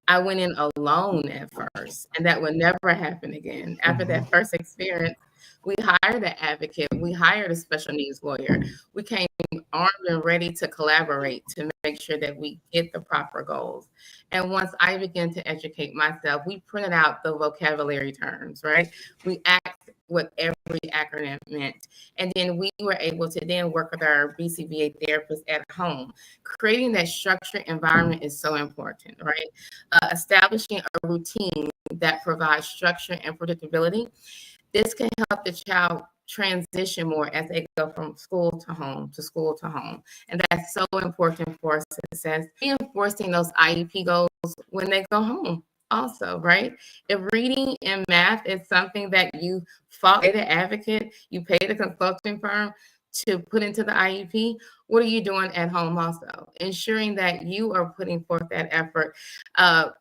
I went in alone at first, and that would never happen again. After that first experience, we hired an advocate. We hired a special needs lawyer. We came armed and ready to collaborate to make sure that we get the proper goals. And once I began to educate myself, we printed out the vocabulary terms, right? We asked what every acronym meant. And then we were able to then work with our BCBA therapists at home. Creating that structured environment is so important, right? Establishing a routine that provides structure and predictability. This can help the child transition more as they go from school to home to school to home. And that's so important for success. Reinforcing those IEP goals when they go home also, right? If reading and math is something that you fought the advocate, you paid a consulting firm to put into the IEP, what are you doing at home also? Ensuring that you are putting forth that effort.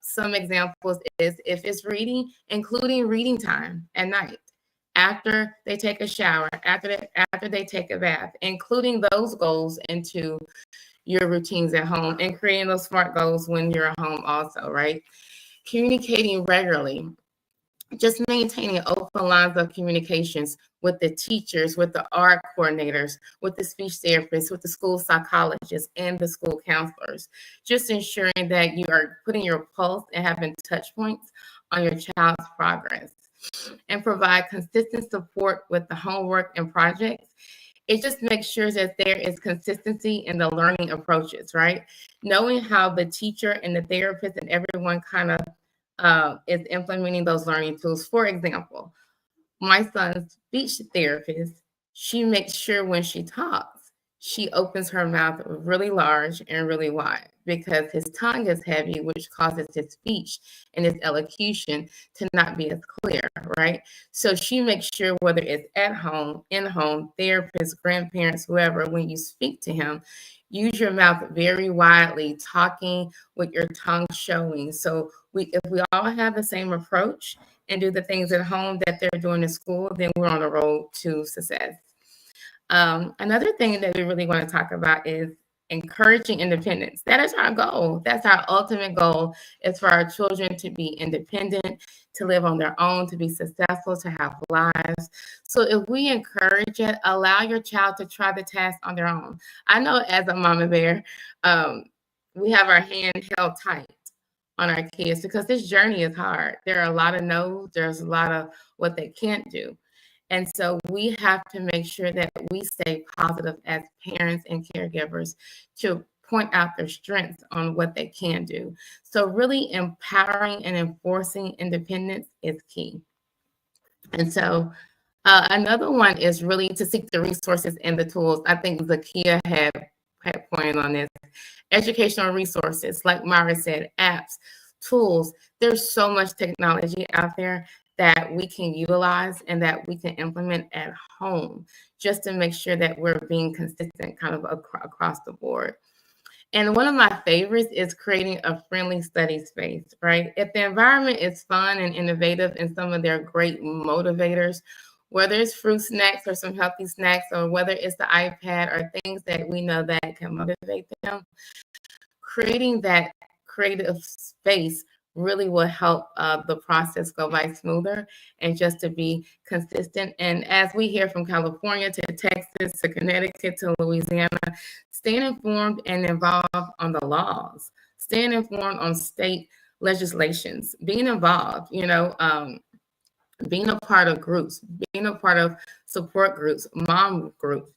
Some examples is if it's reading, including reading time at night, after they take a shower, after they take a bath, including those goals into your routines at home and creating those SMART goals when you're at home also, right? Communicating regularly, just maintaining open lines of communications with the teachers, with the art coordinators, with the speech therapists, with the school psychologists, and the school counselors. Just ensuring that you are putting your pulse and having touch points on your child's progress. And provide consistent support with the homework and projects. It just makes sure that there is consistency in the learning approaches, right? Knowing how the teacher and the therapist and everyone kind of is implementing those learning tools. For example, my son's speech therapist, she makes sure when she talks, she opens her mouth really large and really wide because his tongue is heavy, which causes his speech and his elocution to not be as clear, right? So she makes sure whether it's at home, in home, therapists, grandparents, whoever, when you speak to him, use your mouth very widely, talking with your tongue showing. So if we all have the same approach and do the things at home that they're doing in school, then we're on the road to success. Another thing that we really want to talk about is encouraging independence. That is our goal. That's our ultimate goal, is for our children to be independent, to live on their own, to be successful, to have lives. So if we encourage it, allow your child to try the task on their own. I know as a mama bear, we have our hand held tight on our kids because this journey is hard. There are a lot of no's, there's a lot of what they can't do. And so we have to make sure that we stay positive as parents and caregivers to point out their strengths on what they can do. So really empowering and enforcing independence is key. And so another one is really to seek the resources and the tools. I think Zakia had pointed on this. Educational resources, like Mara said, apps, tools. There's so much technology out there that we can utilize and that we can implement at home, just to make sure that we're being consistent kind of across the board. And one of my favorites is creating a friendly study space, right? If the environment is fun and innovative and some of their great motivators, whether it's fruit snacks or some healthy snacks, or whether it's the iPad or things that we know that can motivate them, creating that creative space really will help the process go by smoother and just to be consistent. And as we hear from California to Texas to Connecticut to Louisiana, staying informed and involved on the laws, staying informed on state legislations, being involved, being a part of groups, being a part of support groups, mom groups.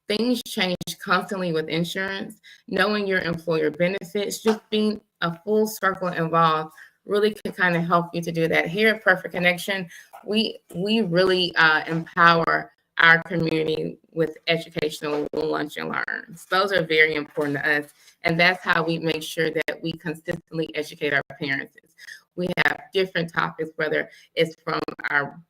Things change constantly with insurance, knowing your employer benefits, just being a full circle involved really can kind of help you to do that. Here at Perfect Connection, we really empower our community with educational lunch and learns. Those are very important to us, and that's how we make sure that we consistently educate our parents. We have different topics, whether it's from our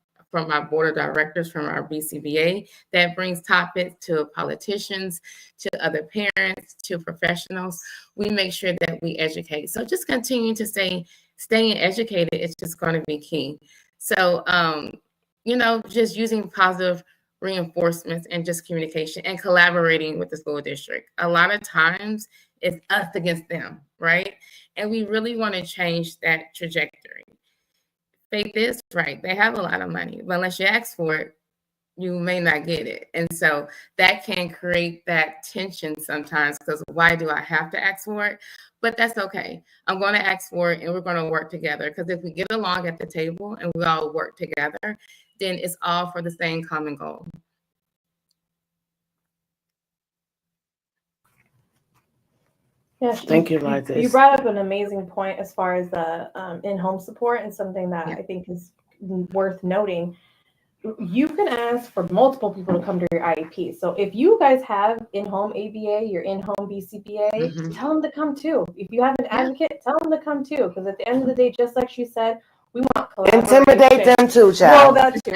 board of directors, from our BCBA, that brings topics to politicians, to other parents, to professionals. We make sure that we educate. So just continue to staying educated is just going to be key. So, just using positive reinforcements and just communication and collaborating with the school district. A lot of times it's us against them, right? And we really want to change that trajectory. Faith is right. They have a lot of money, but unless you ask for it, you may not get it. And so that can create that tension sometimes, because why do I have to ask for it? But that's okay. I'm going to ask for it and we're going to work together, because if we get along at the table and we all work together, then it's all for the same common goal. Yeah, Thank you, Ryder. You brought up an amazing point as far as the in-home support, and something that I think is worth noting. You can ask for multiple people to come to your IEP. So if you guys have in-home ABA, your in-home BCBA, tell them to come too. If you have an advocate, tell them to come too. Because at the end of the day, just like she said, we want collaboration. Intimidate them too, child. Well, that's true.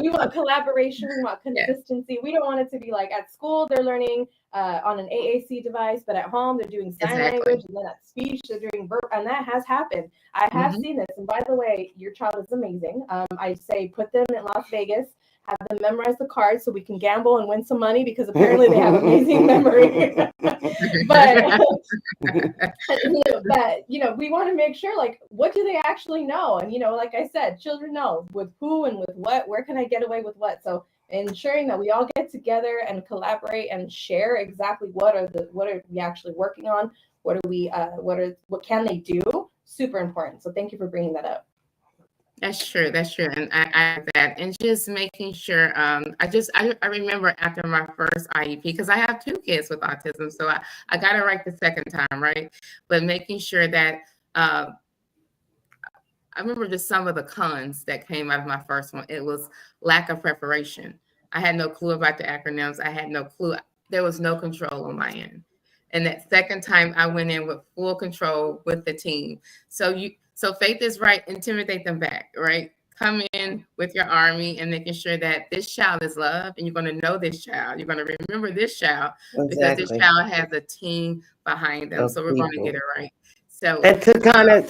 We want collaboration. We want consistency. We don't want it to be like at school they're learning on an AAC device, but at home they're doing sign language, and then at speech they're doing verb, and that has happened. I have seen this. And by the way, your child is amazing. I say put them in Las Vegas, have them memorize the cards so we can gamble and win some money, because apparently they have amazing memory. but we want to make sure, like, what do they actually know? And like I said, children know with who and with what. Where can I get away with what? So ensuring that we all get together and collaborate and share exactly what are we actually working on, what can they do? Super important. So thank you for bringing that up. That's true. And I that, and just making sure, I remember after my first IEP, because I have 2 kids with autism, so I got it right the second time, right? But making sure that, I remember just some of the cons that came out of my first one. It was lack of preparation. I had no clue about the acronyms. I had no clue. There was no control on my end. And that second time I went in with full control with the team. So Faith is right. Intimidate them back, right? Come in with your army and making sure that this child is loved, and you're going to know this child. You're going to remember this child, because this child has a team behind them. So we're going to get it right. So, and to kind of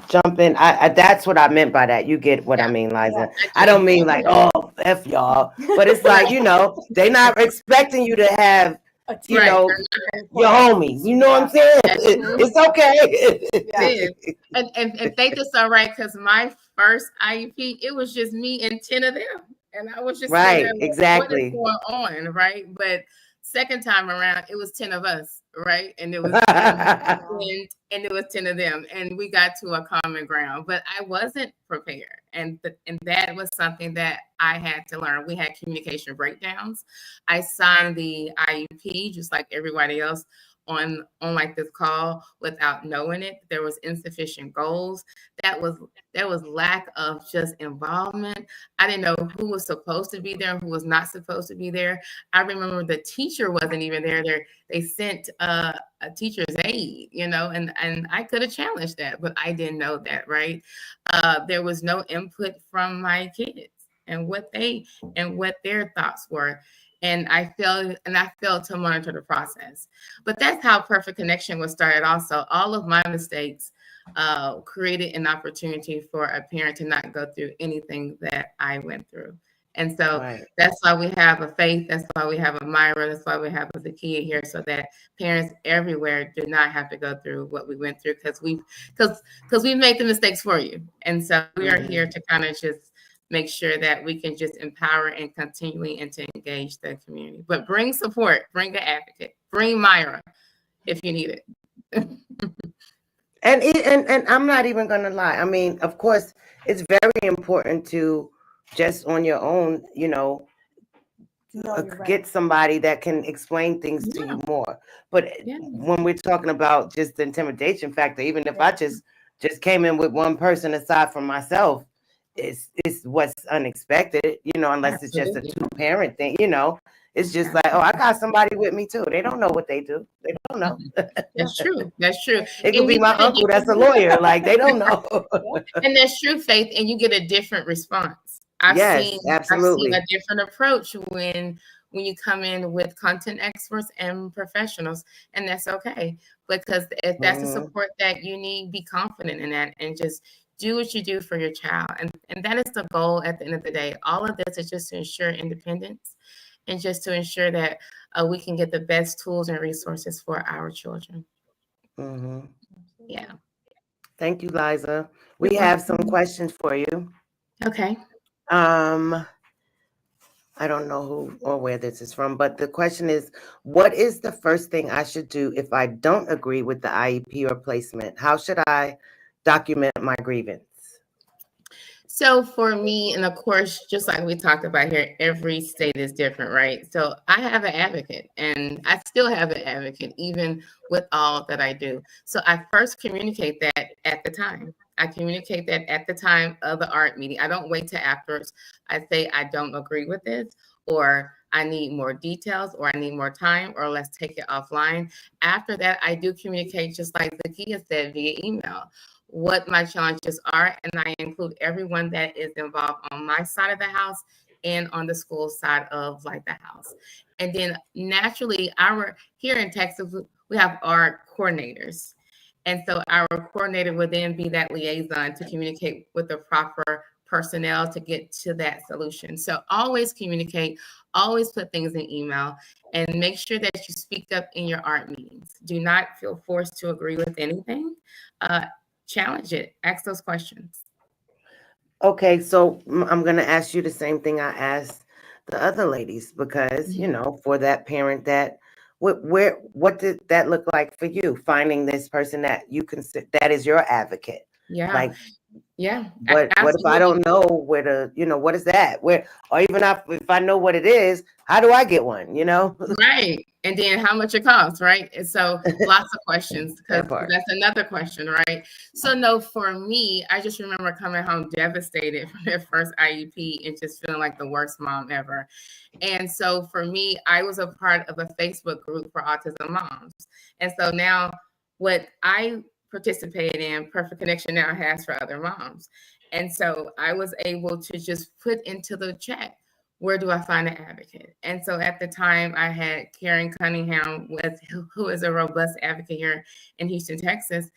jump in, I that's what I meant by that. You get what I mean, Liza. I don't mean like, oh, F y'all, but it's like, they're not expecting you to have, your homies. You know what I'm saying? It's okay. And Faith is so right, because my first IEP, it was just me and 10 of them. And I was just right, there, exactly. What is going on, right? But second time around, it was 10 of us, right? And it was and it was 10 of them, and we got to a common ground. But I wasn't prepared, and that was something that I had to learn. We had communication breakdowns. I signed the IEP just like everybody else, on like this call without knowing it. There was insufficient goals. There was lack of just involvement. I didn't know who was supposed to be there, who was not supposed to be there. I remember the teacher wasn't even there. They sent a teacher's aide, and I could have challenged that, but I didn't know that, right? There was no input from my kids and what their thoughts were. And I failed to monitor the process. But that's how Perfect Connection was started also. All of my mistakes created an opportunity for a parent to not go through anything that I went through. And so that's why we have a Faith, that's why we have a Myra, that's why we have a Zakia here, so that parents everywhere do not have to go through what we went through, because we've made the mistakes for you. And so we are here to kind of just make sure that we can just empower and continually and to engage the community. But bring support, bring an advocate, bring Myra if you need it. And I'm not even going to lie. I mean, of course, it's very important to just on your own, get somebody that can explain things to you more. But when we're talking about just the intimidation factor, even if I just came in with one person aside from myself, it's what's unexpected, unless it's just a two-parent thing, It's just like, oh, I got somebody with me too. They don't know what they do. They don't know. That's true. That's true. It could be my uncle that's a lawyer. Like, they don't know. And that's true, Faith. And you get a different response. I've seen a different approach when you come in with content experts and professionals, and that's okay. Because if that's the support that you need, be confident in that and just do what you do for your child. And that is the goal at the end of the day. All of this is just to ensure independence and just to ensure that we can get the best tools and resources for our children. Yeah. Thank you, Liza. We have some questions for you. Okay. I don't know who or where this is from, but the question is, what is the first thing I should do if I don't agree with the IEP or placement? How should I document my grievance? So for me, and of course, just like we talked about here, every state is different, right? So I have an advocate, and I still have an advocate, even with all that I do. So I first communicate that at the time. I communicate that at the time of the art meeting. I don't wait till afterwards. I say, I don't agree with this, or I need more details, or I need more time, or let's take it offline. After that, I do communicate, just like Zakia said, via email, what my challenges are, and I include everyone that is involved on my side of the house and on the school side of like the house. And then naturally, here in Texas, we have our coordinators. And so our coordinator would then be that liaison to communicate with the proper personnel to get to that solution. So always communicate, always put things in email, and make sure that you speak up in your art meetings. Do not feel forced to agree with anything. Challenge it. Ask those questions. Okay, so I'm going to ask you the same thing I asked the other ladies, because, for that parent that, what did that look like for you? Finding this person that you consider that is your advocate. Yeah. Like, yeah. What if I don't know where to, what is that? Or even if I know what it is, how do I get one, Right. And then how much it costs, right? And so lots of questions, because that's another question, right? So no, for me, I just remember coming home devastated from that first IEP and just feeling like the worst mom ever. And so for me, I was a part of a Facebook group for autism moms. And so now what I participate in, Perfect Connection now has for other moms. And so I was able to just put into the chat, where do I find an advocate? And so at the time I had Karen Cunningham, who is a robust advocate here in Houston, Texas.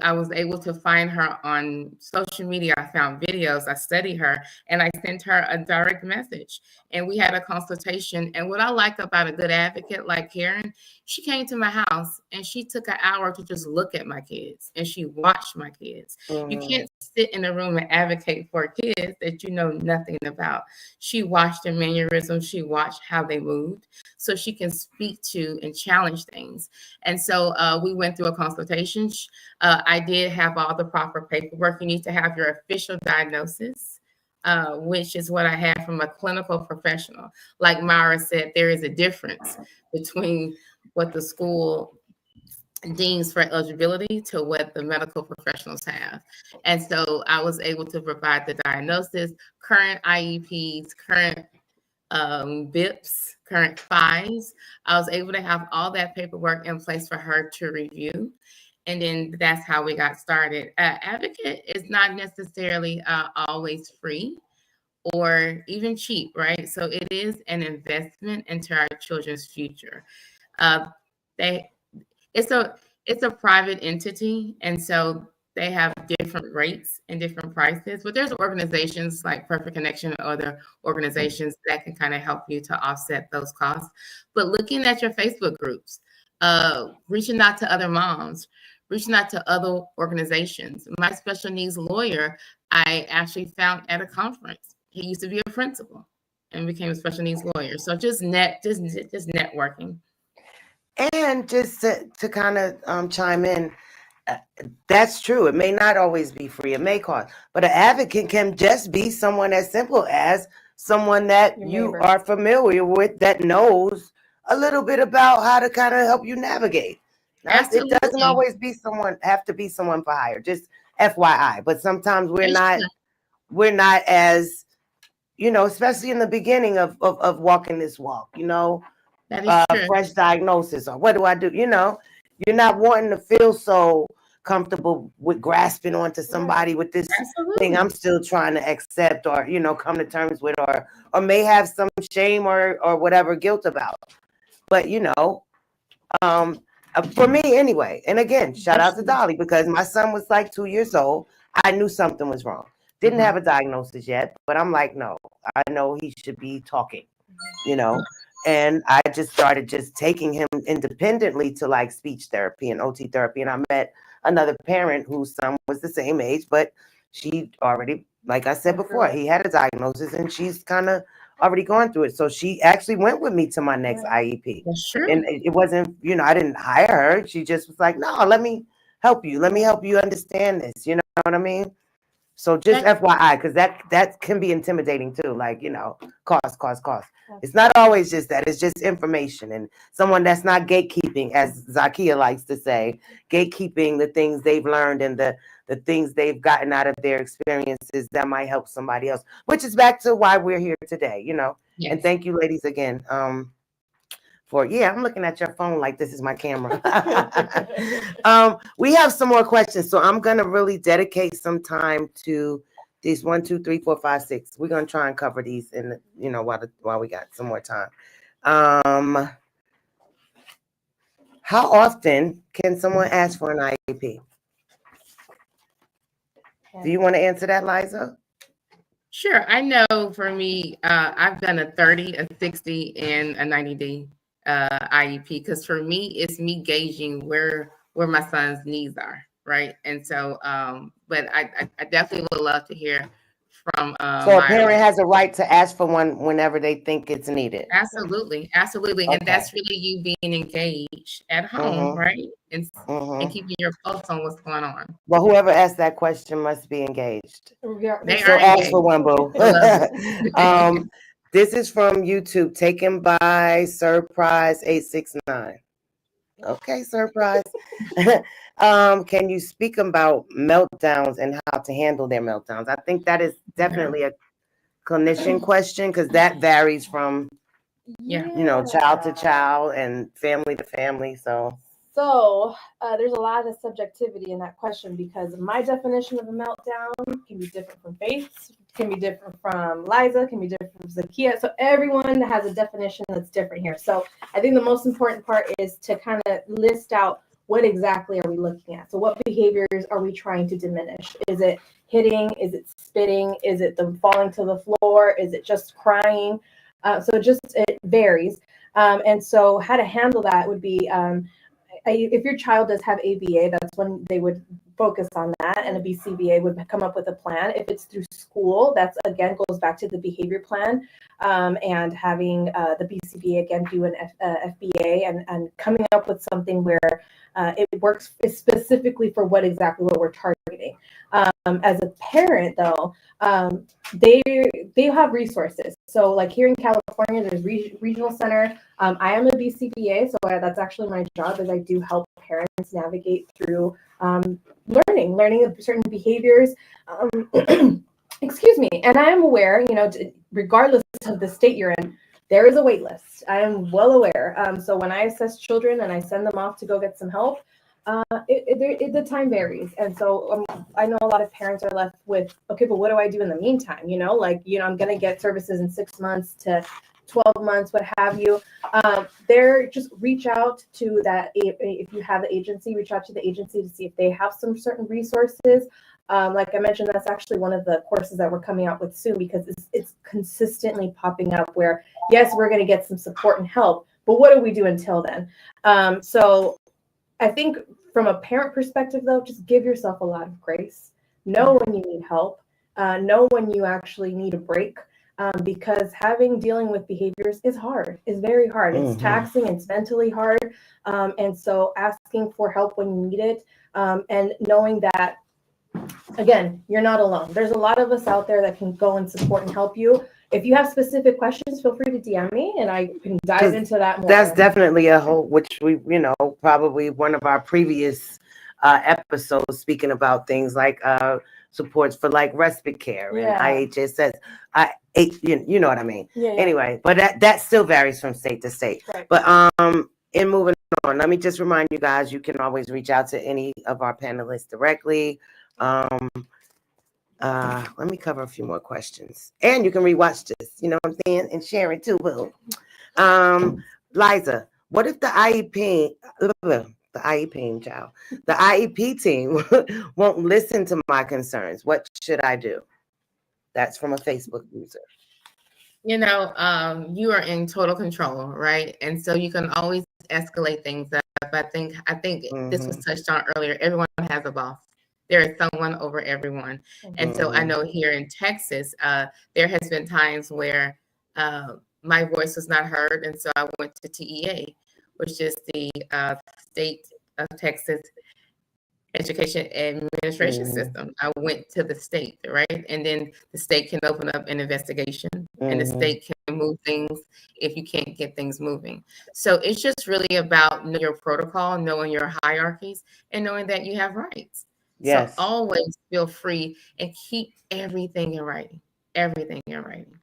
I was able to find her on social media. I found videos, I studied her, and I sent her a direct message, and we had a consultation. And what I like about a good advocate like Karen, she came to my house and she took an hour to just look at my kids, and she watched my kids. You can't sit in a room and advocate for kids that you know nothing about. She watched their mannerisms, she watched how they moved, so she can speak to and challenge things. And so we went through a consultation. I did have all the proper paperwork. You need to have your official diagnosis which is what I have from a clinical professional. Like Myra said, there is a difference between what the school deems for eligibility to what the medical professionals have. And so I was able to provide the diagnosis, current IEPs, current BIPs, current FIs. I was able to have all that paperwork in place for her to review. And then that's how we got started. Advocate is not necessarily always free or even cheap, right? So it is an investment into our children's future. It's a private entity, and so they have different rates and different prices. But there's organizations like Perfect Connection or other organizations that can kind of help you to offset those costs. But looking at your Facebook groups, reaching out to other moms, reaching out to other organizations. My special needs lawyer, I actually found at a conference. He used to be a principal and became a special needs lawyer. So just networking. And just to kind of chime in, that's true. It may not always be free. It may cost. But an advocate can just be someone as simple as someone that you are familiar with that knows a little bit about how to kind of help you navigate. Now, it doesn't always have to be someone for hire. Just FYI. But sometimes we're not as, especially in the beginning of walking this walk, fresh diagnosis or what do I do? You're not wanting to feel so comfortable with grasping onto somebody with this thing I'm still trying to accept or, come to terms with or may have some shame or whatever guilt about. But, for me anyway, and again, shout out to Dolly because my son was like 2 years old. I knew something was wrong. Didn't have a diagnosis yet, but I'm like, no, I know he should be talking, And I just started just taking him independently to like speech therapy and OT therapy. And I met another parent whose son was the same age, but she already, like I said before, he had a diagnosis and she's kind of already going through it. So she actually went with me to my next IEP. And it wasn't, I didn't hire her. She just was like, no, let me help you. Let me help you understand this. You know what I mean? So just FYI, because that can be intimidating too. Like, cost. It's not always just that. It's just information and someone that's not gatekeeping, as Zakia likes to say, gatekeeping the things they've learned and the things they've gotten out of their experiences that might help somebody else, which is back to why we're here today, Yes. And thank you, ladies, again. I'm looking at your phone like this is my camera. We have some more questions, so I'm gonna really dedicate some time to these 1, 2, 3, 4, 5, 6. We're gonna try and cover these in while we got some more time. How often can someone ask for an IEP? Do you want to answer that, Liza? Sure. I know for me, I've done a 30, a 60, and a 90-day IEP because for me, it's me gauging where my son's needs are, right? And so, but I definitely would love to hear from. So a parent has a right to ask for one whenever they think it's needed. Absolutely. Okay. And that's really you being engaged at home, right? And keeping your pulse on what's going on. Well, whoever asked that question must be engaged. They so are ask engaged. For one, boo. This is from YouTube, taken by Surprise 869. Okay, Surprise. Can you speak about meltdowns and how to handle their meltdowns? I think that is definitely a clinician question because that varies from child to child and family to family. So there's a lot of subjectivity in that question because my definition of a meltdown can be different from Faith's, can be different from Liza, can be different from Zakia. So everyone has a definition that's different here. So I think the most important part is to kind of list out what exactly are we looking at. So what behaviors are we trying to diminish? Is it hitting? Is it spitting? Is it them falling to the floor? Is it just crying? So it varies. And so how to handle that would be, if your child does have ABA, that's when they would focus on that, and a BCBA would come up with a plan. If it's through school, that's again goes back to the behavior plan, and having the BCBA again do an FBA and coming up with something where it works specifically for what we're targeting. As a parent, though, they have resources. So like here in California, there's regional center. I am a BCBA, so that's actually my job, is I do help parents navigate through learning of certain behaviors. Excuse me. And I am aware, regardless of the state you're in, there is a wait list. I am well aware. So when I assess children and I send them off to go get some help, the time varies. And so I know a lot of parents are left with, okay, but what do I do in the meantime? I'm going to get services in 6 months to 12 months, what have you. Just reach out to that. If you have the agency, reach out to the agency to see if they have some certain resources. Like I mentioned, that's actually one of the courses that we're coming out with soon, because it's consistently popping up where, yes, we're going to get some support and help, but what do we do until then? So I think from a parent perspective, though, just give yourself a lot of grace. Know when you need help. Know when you actually need a break. Because dealing with behaviors is hard. It's very hard. It's taxing. It's mentally hard. And so asking for help when you need it, and knowing that, again, you're not alone. There's a lot of us out there that can go and support and help you. If you have specific questions, feel free to DM me and I can dive into that more. That's definitely a whole, which we, probably one of our previous episodes, speaking about things like supports for like respite care and IHSS. You know what I mean? Yeah. Anyway, but that still varies from state to state. Right. But in moving on, let me just remind you guys, you can always reach out to any of our panelists directly. Let me cover a few more questions, and you can rewatch this, you know what I'm saying, and share it too. Liza, what if the IEP team won't listen to my concerns? What should I do? That's from a Facebook user. You are in total control, right? And so you can always escalate things up. I think this was touched on earlier. Everyone has a boss. There is someone over everyone. And so I know here in Texas, there has been times where my voice was not heard. And so I went to TEA, which is the state of Texas education administration system. I went to the state, right? And then the state can open up an investigation and the state can move things if you can't get things moving. So it's just really about knowing your protocol, knowing your hierarchies, and knowing that you have rights. Yes. So always feel free and keep everything in writing. Everything in writing.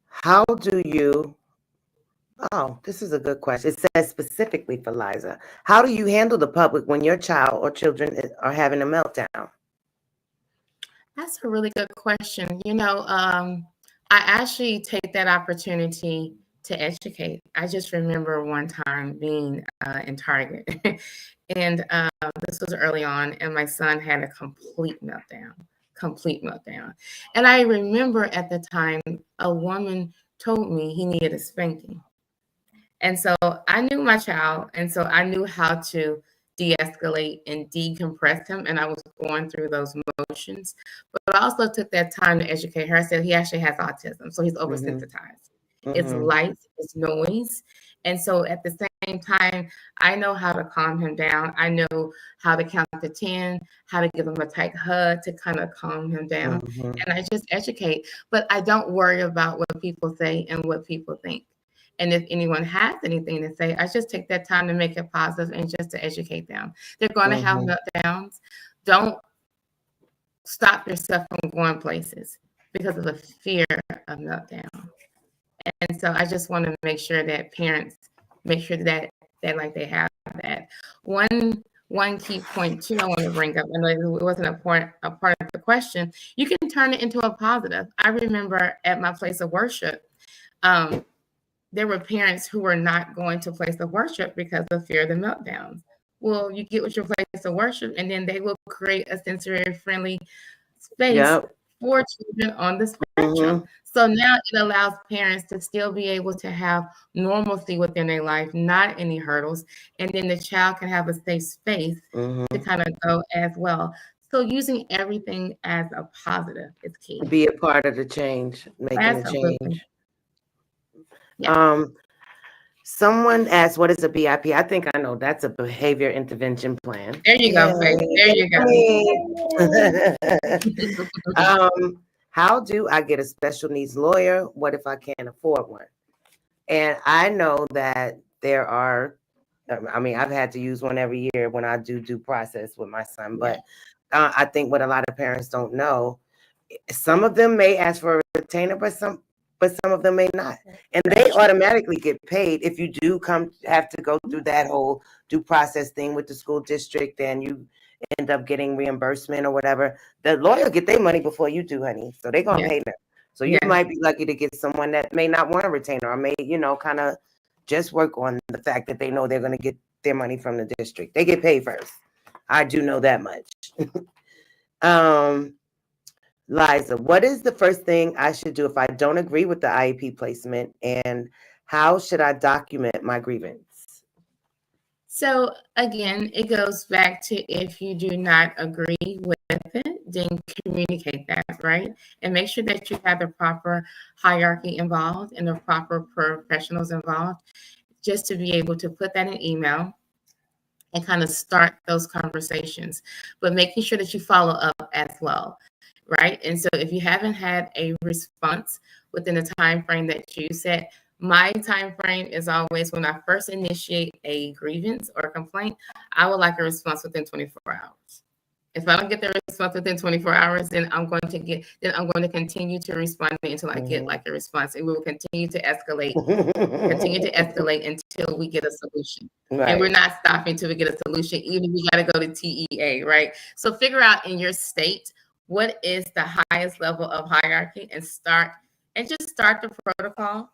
How do you? Oh, this is a good question. It says specifically for Liza. How do you handle the public when your child or children are having a meltdown? That's a really good question. I actually take that opportunity to educate. I just remember one time being in Target, and this was early on, and my son had a complete meltdown. And I remember at the time, a woman told me he needed a spanking. And so I knew my child, and so I knew how to de-escalate and decompress him, and I was going through those motions. But I also took that time to educate her. I said he actually has autism, so he's oversensitized. It's lights, it's noise. And so at the same time, I know how to calm him down. I know how to count to 10, how to give him a tight hug to kind of calm him down. And I just educate, but I don't worry about what people say and what people think. And if anyone has anything to say, I just take that time to make it positive and just to educate them. They're going to have meltdowns. Don't stop yourself from going places because of the fear of meltdown. And so I just want to make sure that parents make sure that they have that. One key point too I want to bring up, I know it wasn't a part of the question, you can turn it into a positive. I remember at my place of worship, there were parents who were not going to place of worship because of fear of the meltdowns. Well, you get with your place of worship, and then they will create a sensory friendly space for children on the spectrum. So now it allows parents to still be able to have normalcy within their life, not any hurdles, and then the child can have a safe space to kind of go as well. So using everything as a positive is key. Be a part of the change, making a change. Yeah. Someone asked, what is a BIP? I think I know. That's a behavior intervention plan. There you go, Faith. There you go. How do I get a special needs lawyer? What if I can't afford one? And I know that there are, I mean, I've had to use one every year when I do due process with my son, but I think what a lot of parents don't know, some of them may ask for a retainer, but some of them may not. And they automatically get paid if you do have to go through that whole due process thing with the school district and you end up getting reimbursement or whatever. The lawyer get their money before you do, honey. So they're going to pay them. So you might be lucky to get someone that may not want a retainer or may, kind of just work on the fact that they know they're going to get their money from the district. They get paid first. I do know that much. Liza, what is the first thing I should do if I don't agree with the IEP placement, and how should I document my grievance? So again, it goes back to if you do not agree with it, then communicate that, right? And make sure that you have the proper hierarchy involved and the proper professionals involved, just to be able to put that in email and kind of start those conversations, but making sure that you follow up as well, right? And so if you haven't had a response within the time frame that you set, my time frame is always when I first initiate a grievance or complaint, I would like a response within 24 hours. If I don't get the response within 24 hours, then I'm going to continue to respond until I get like a response. And we will continue to escalate until we get a solution. Right. And we're not stopping until we get a solution, even if we got to go to TEA, right? So figure out in your state, what is the highest level of hierarchy, and start the protocol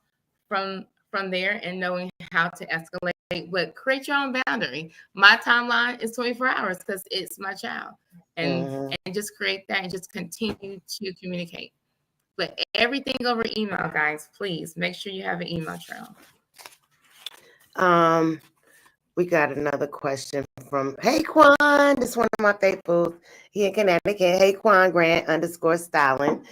from there, and knowing how to escalate, but create your own boundary. My timeline is 24 hours because it's my child. And just create that and just continue to communicate. But everything over email, guys, please make sure you have an email trail. We got another question from Hey Quan. This is one of my faithfuls. He in Connecticut. Hey Quan Grant _styling.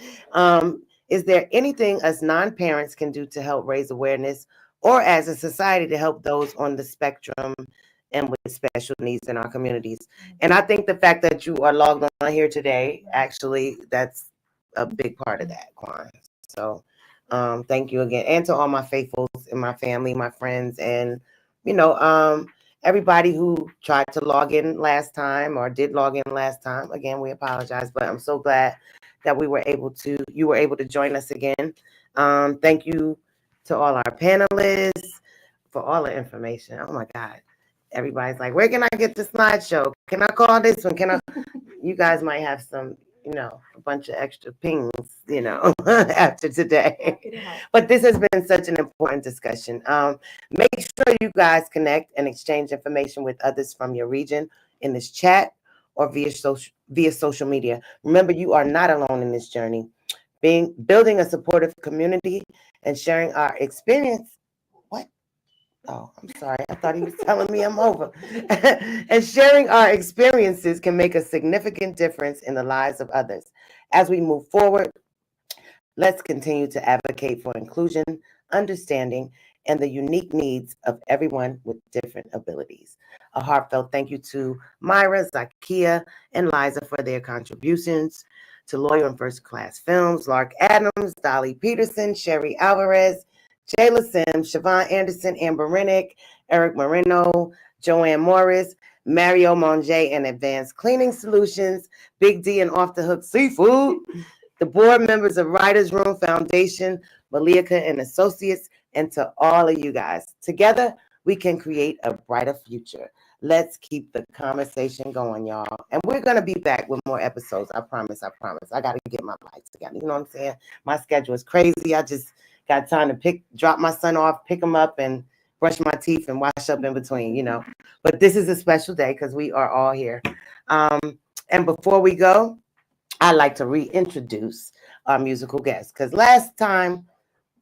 Is there anything us non-parents can do to help raise awareness, or as a society to help those on the spectrum and with special needs in our communities? And I think the fact that you are logged on here today, actually, that's a big part of that, Quan. So thank you again. And to all my faithfuls in my family, my friends, and everybody who tried to log in last time or did log in last time. Again, we apologize, but I'm so glad that you were able to join us again. Thank you to all our panelists for all the information. Oh my God. Everybody's like, where can I get the slideshow? Can I call this one? You guys might have some, a bunch of extra pings, after today. But this has been such an important discussion. Make sure you guys connect and exchange information with others from your region in this chat or via social media. Remember, you are not alone in this journey. Building a supportive community and sharing our experience. What? Oh, I'm sorry. I thought he was telling me I'm over. And sharing our experiences can make a significant difference in the lives of others. As we move forward, let's continue to advocate for inclusion, understanding, and the unique needs of everyone with different abilities. A heartfelt thank you to Myra, Zakia, and Liza for their contributions. To Loyal and First Class Films, Lark Adams, Dolly Peterson, Sherry Alvarez, Jayla Sims, Siobhan Anderson, Amber Rennick, Eric Moreno, Joanne Morris, Mario Monge and Advanced Cleaning Solutions, Big D and Off the Hook Seafood, the board members of Ryder's Room Foundation, Malika and Associates, and to all of you guys. Together, we can create a brighter future. Let's keep the conversation going, y'all. And we're going to be back with more episodes. I promise. I got to get my life together. You know what I'm saying? My schedule is crazy. I just got time to drop my son off, pick him up, and brush my teeth and wash up in between, But this is a special day because we are all here. And before we go, I'd like to reintroduce our musical guest, because last time,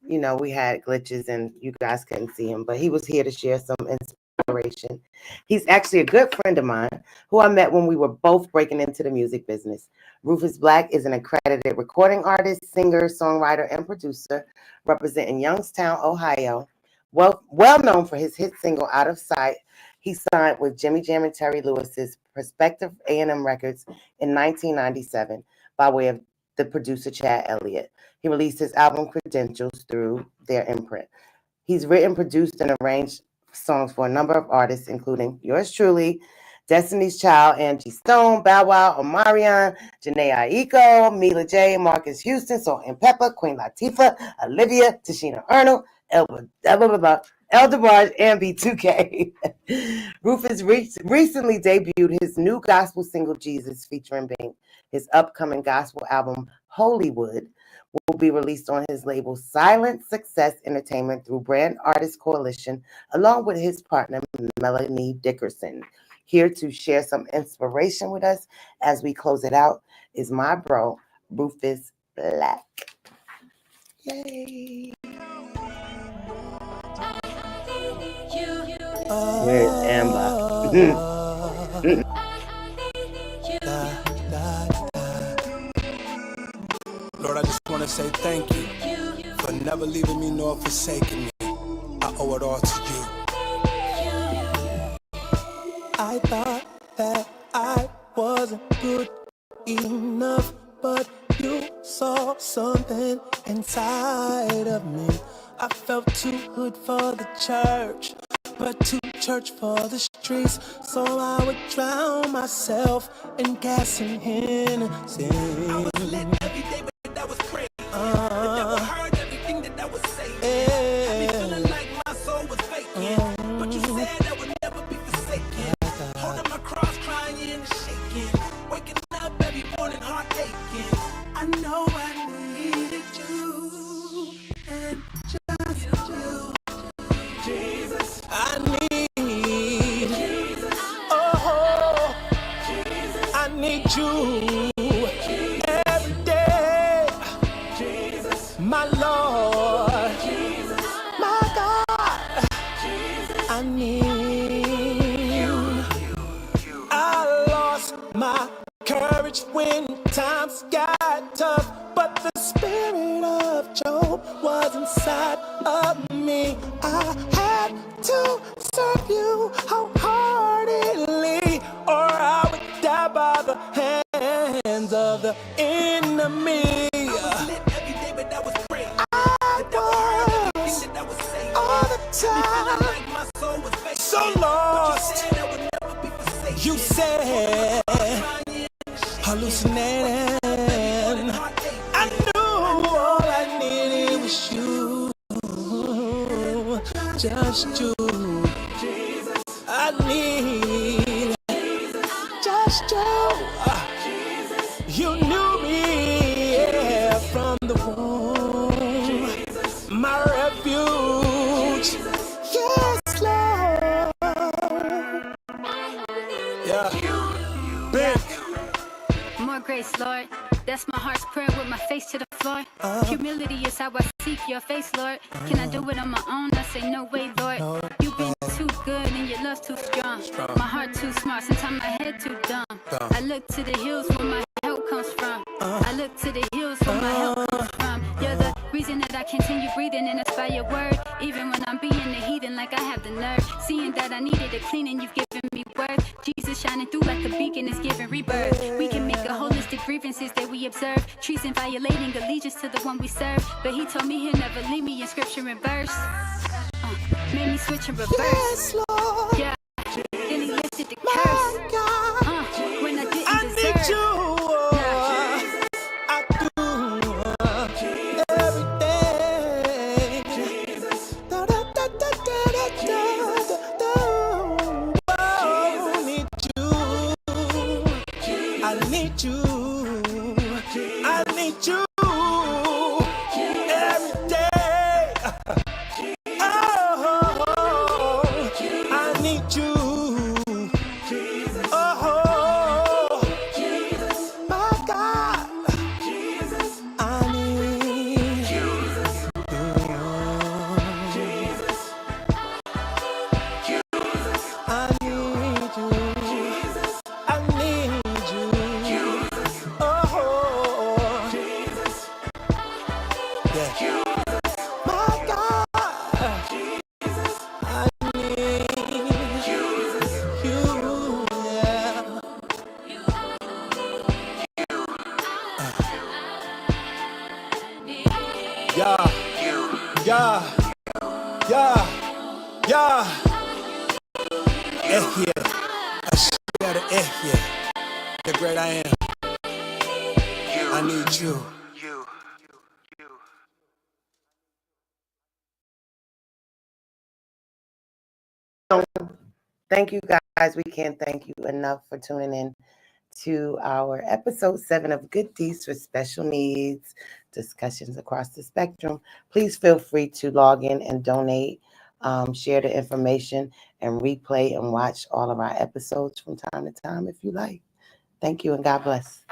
we had glitches and you guys couldn't see him, but he was here to share some inspiration. He's actually a good friend of mine who I met when we were both breaking into the music business. Rufus Black is an accredited recording artist, singer, songwriter, and producer representing Youngstown, Ohio, Well known for his hit single "Out of Sight," he signed with Jimmy Jam and Terry Lewis's Prospective A&M Records in 1997 by way of the producer Chad Elliott. He released his album Credentials through their imprint. He's written, produced, and arranged songs for a number of artists, including yours truly, Destiny's Child, Angie Stone, Bow Wow, Omarion, Janae Aiko, Mila J, Marcus Houston, Salt and Pepper, Queen Latifah, Olivia, Tashina Arnold, Elder Barge, and B2K. Rufus recently debuted his new gospel single, Jesus, featuring Bink. His upcoming gospel album, Holywood, will be released on his label Silent Success Entertainment through Brand Artist Coalition, along with his partner, Melanie Dickerson. Here to share some inspiration with us as we close it out is my bro, Rufus Black. Yay. Where's Amber? Lord, I just want to say thank you for never leaving me nor forsaking me. I owe it all to you. I thought that I wasn't good enough, but you saw something inside of me. I felt too good for the church, but too church for the streets. So I would drown myself in gas and Hennessy. I was lit every day, but that was crazy. I never heard everything that was saying. I be feeling like my soul was vacant, but you said I would never be forsaken. Holding my cross, crying and shaking, waking up every morning, heart aching. I know I needed you, and just you, Jesus. I need Jesus. Oh, Jesus. I need you every day, Jesus. My Lord, Jesus. My God, Jesus. I need you. I lost my courage when times got tough, but the spirit of Job was inside of me. I had to serve you wholeheartedly, or I would die by the hands of the enemy. I was lit every day, but that was crazy. I was that was saying all the time. Like my soul was fake. So lost. You said hallucinating. I knew all I needed was you, just you. I need just you. You knew me from the womb, my refuge. Yes, Lord. Yeah. Big. More grace, Lord. That's my heart's prayer with my face to the floor. Humility is how I seek your face, Lord. Can I do it on my own? I say no way, Lord. You've been too good and your love's too strong. My heart too smart, sometimes my head too dumb. I look to the hills where my help comes from. I look to the hills where my help comes from. You're the reason that I continue breathing, and it's by your word. Even when I'm being a heathen, like I have the nerve. Seeing that I needed a cleaning, you've given me worth. Jesus shining through like a beacon is giving rebirth. We can make a holistic grievances that we observe. Treason violating allegiance to the one we serve. But he told me he'll never leave me in scripture and verse. Made me switch and reverse. Yes, Lord. Yeah. Then he lifted the curse. When I didn't deserve. You. I do every day. Jesus. Da, da, da, da, da, da, da, da. I need you. I need you. I need you every day. Oh, I need you. Oh, my God. I need you. I need you. I need you. Oh, Yeah, yeah. The great I am. I need you. Thank you guys. We can't thank you enough for tuning in to our episode 7 of Good Deeds for Special Needs, discussions across the spectrum. Please feel free to log in and donate, share the information, and replay and watch all of our episodes from time to time if you like. Thank you and God bless.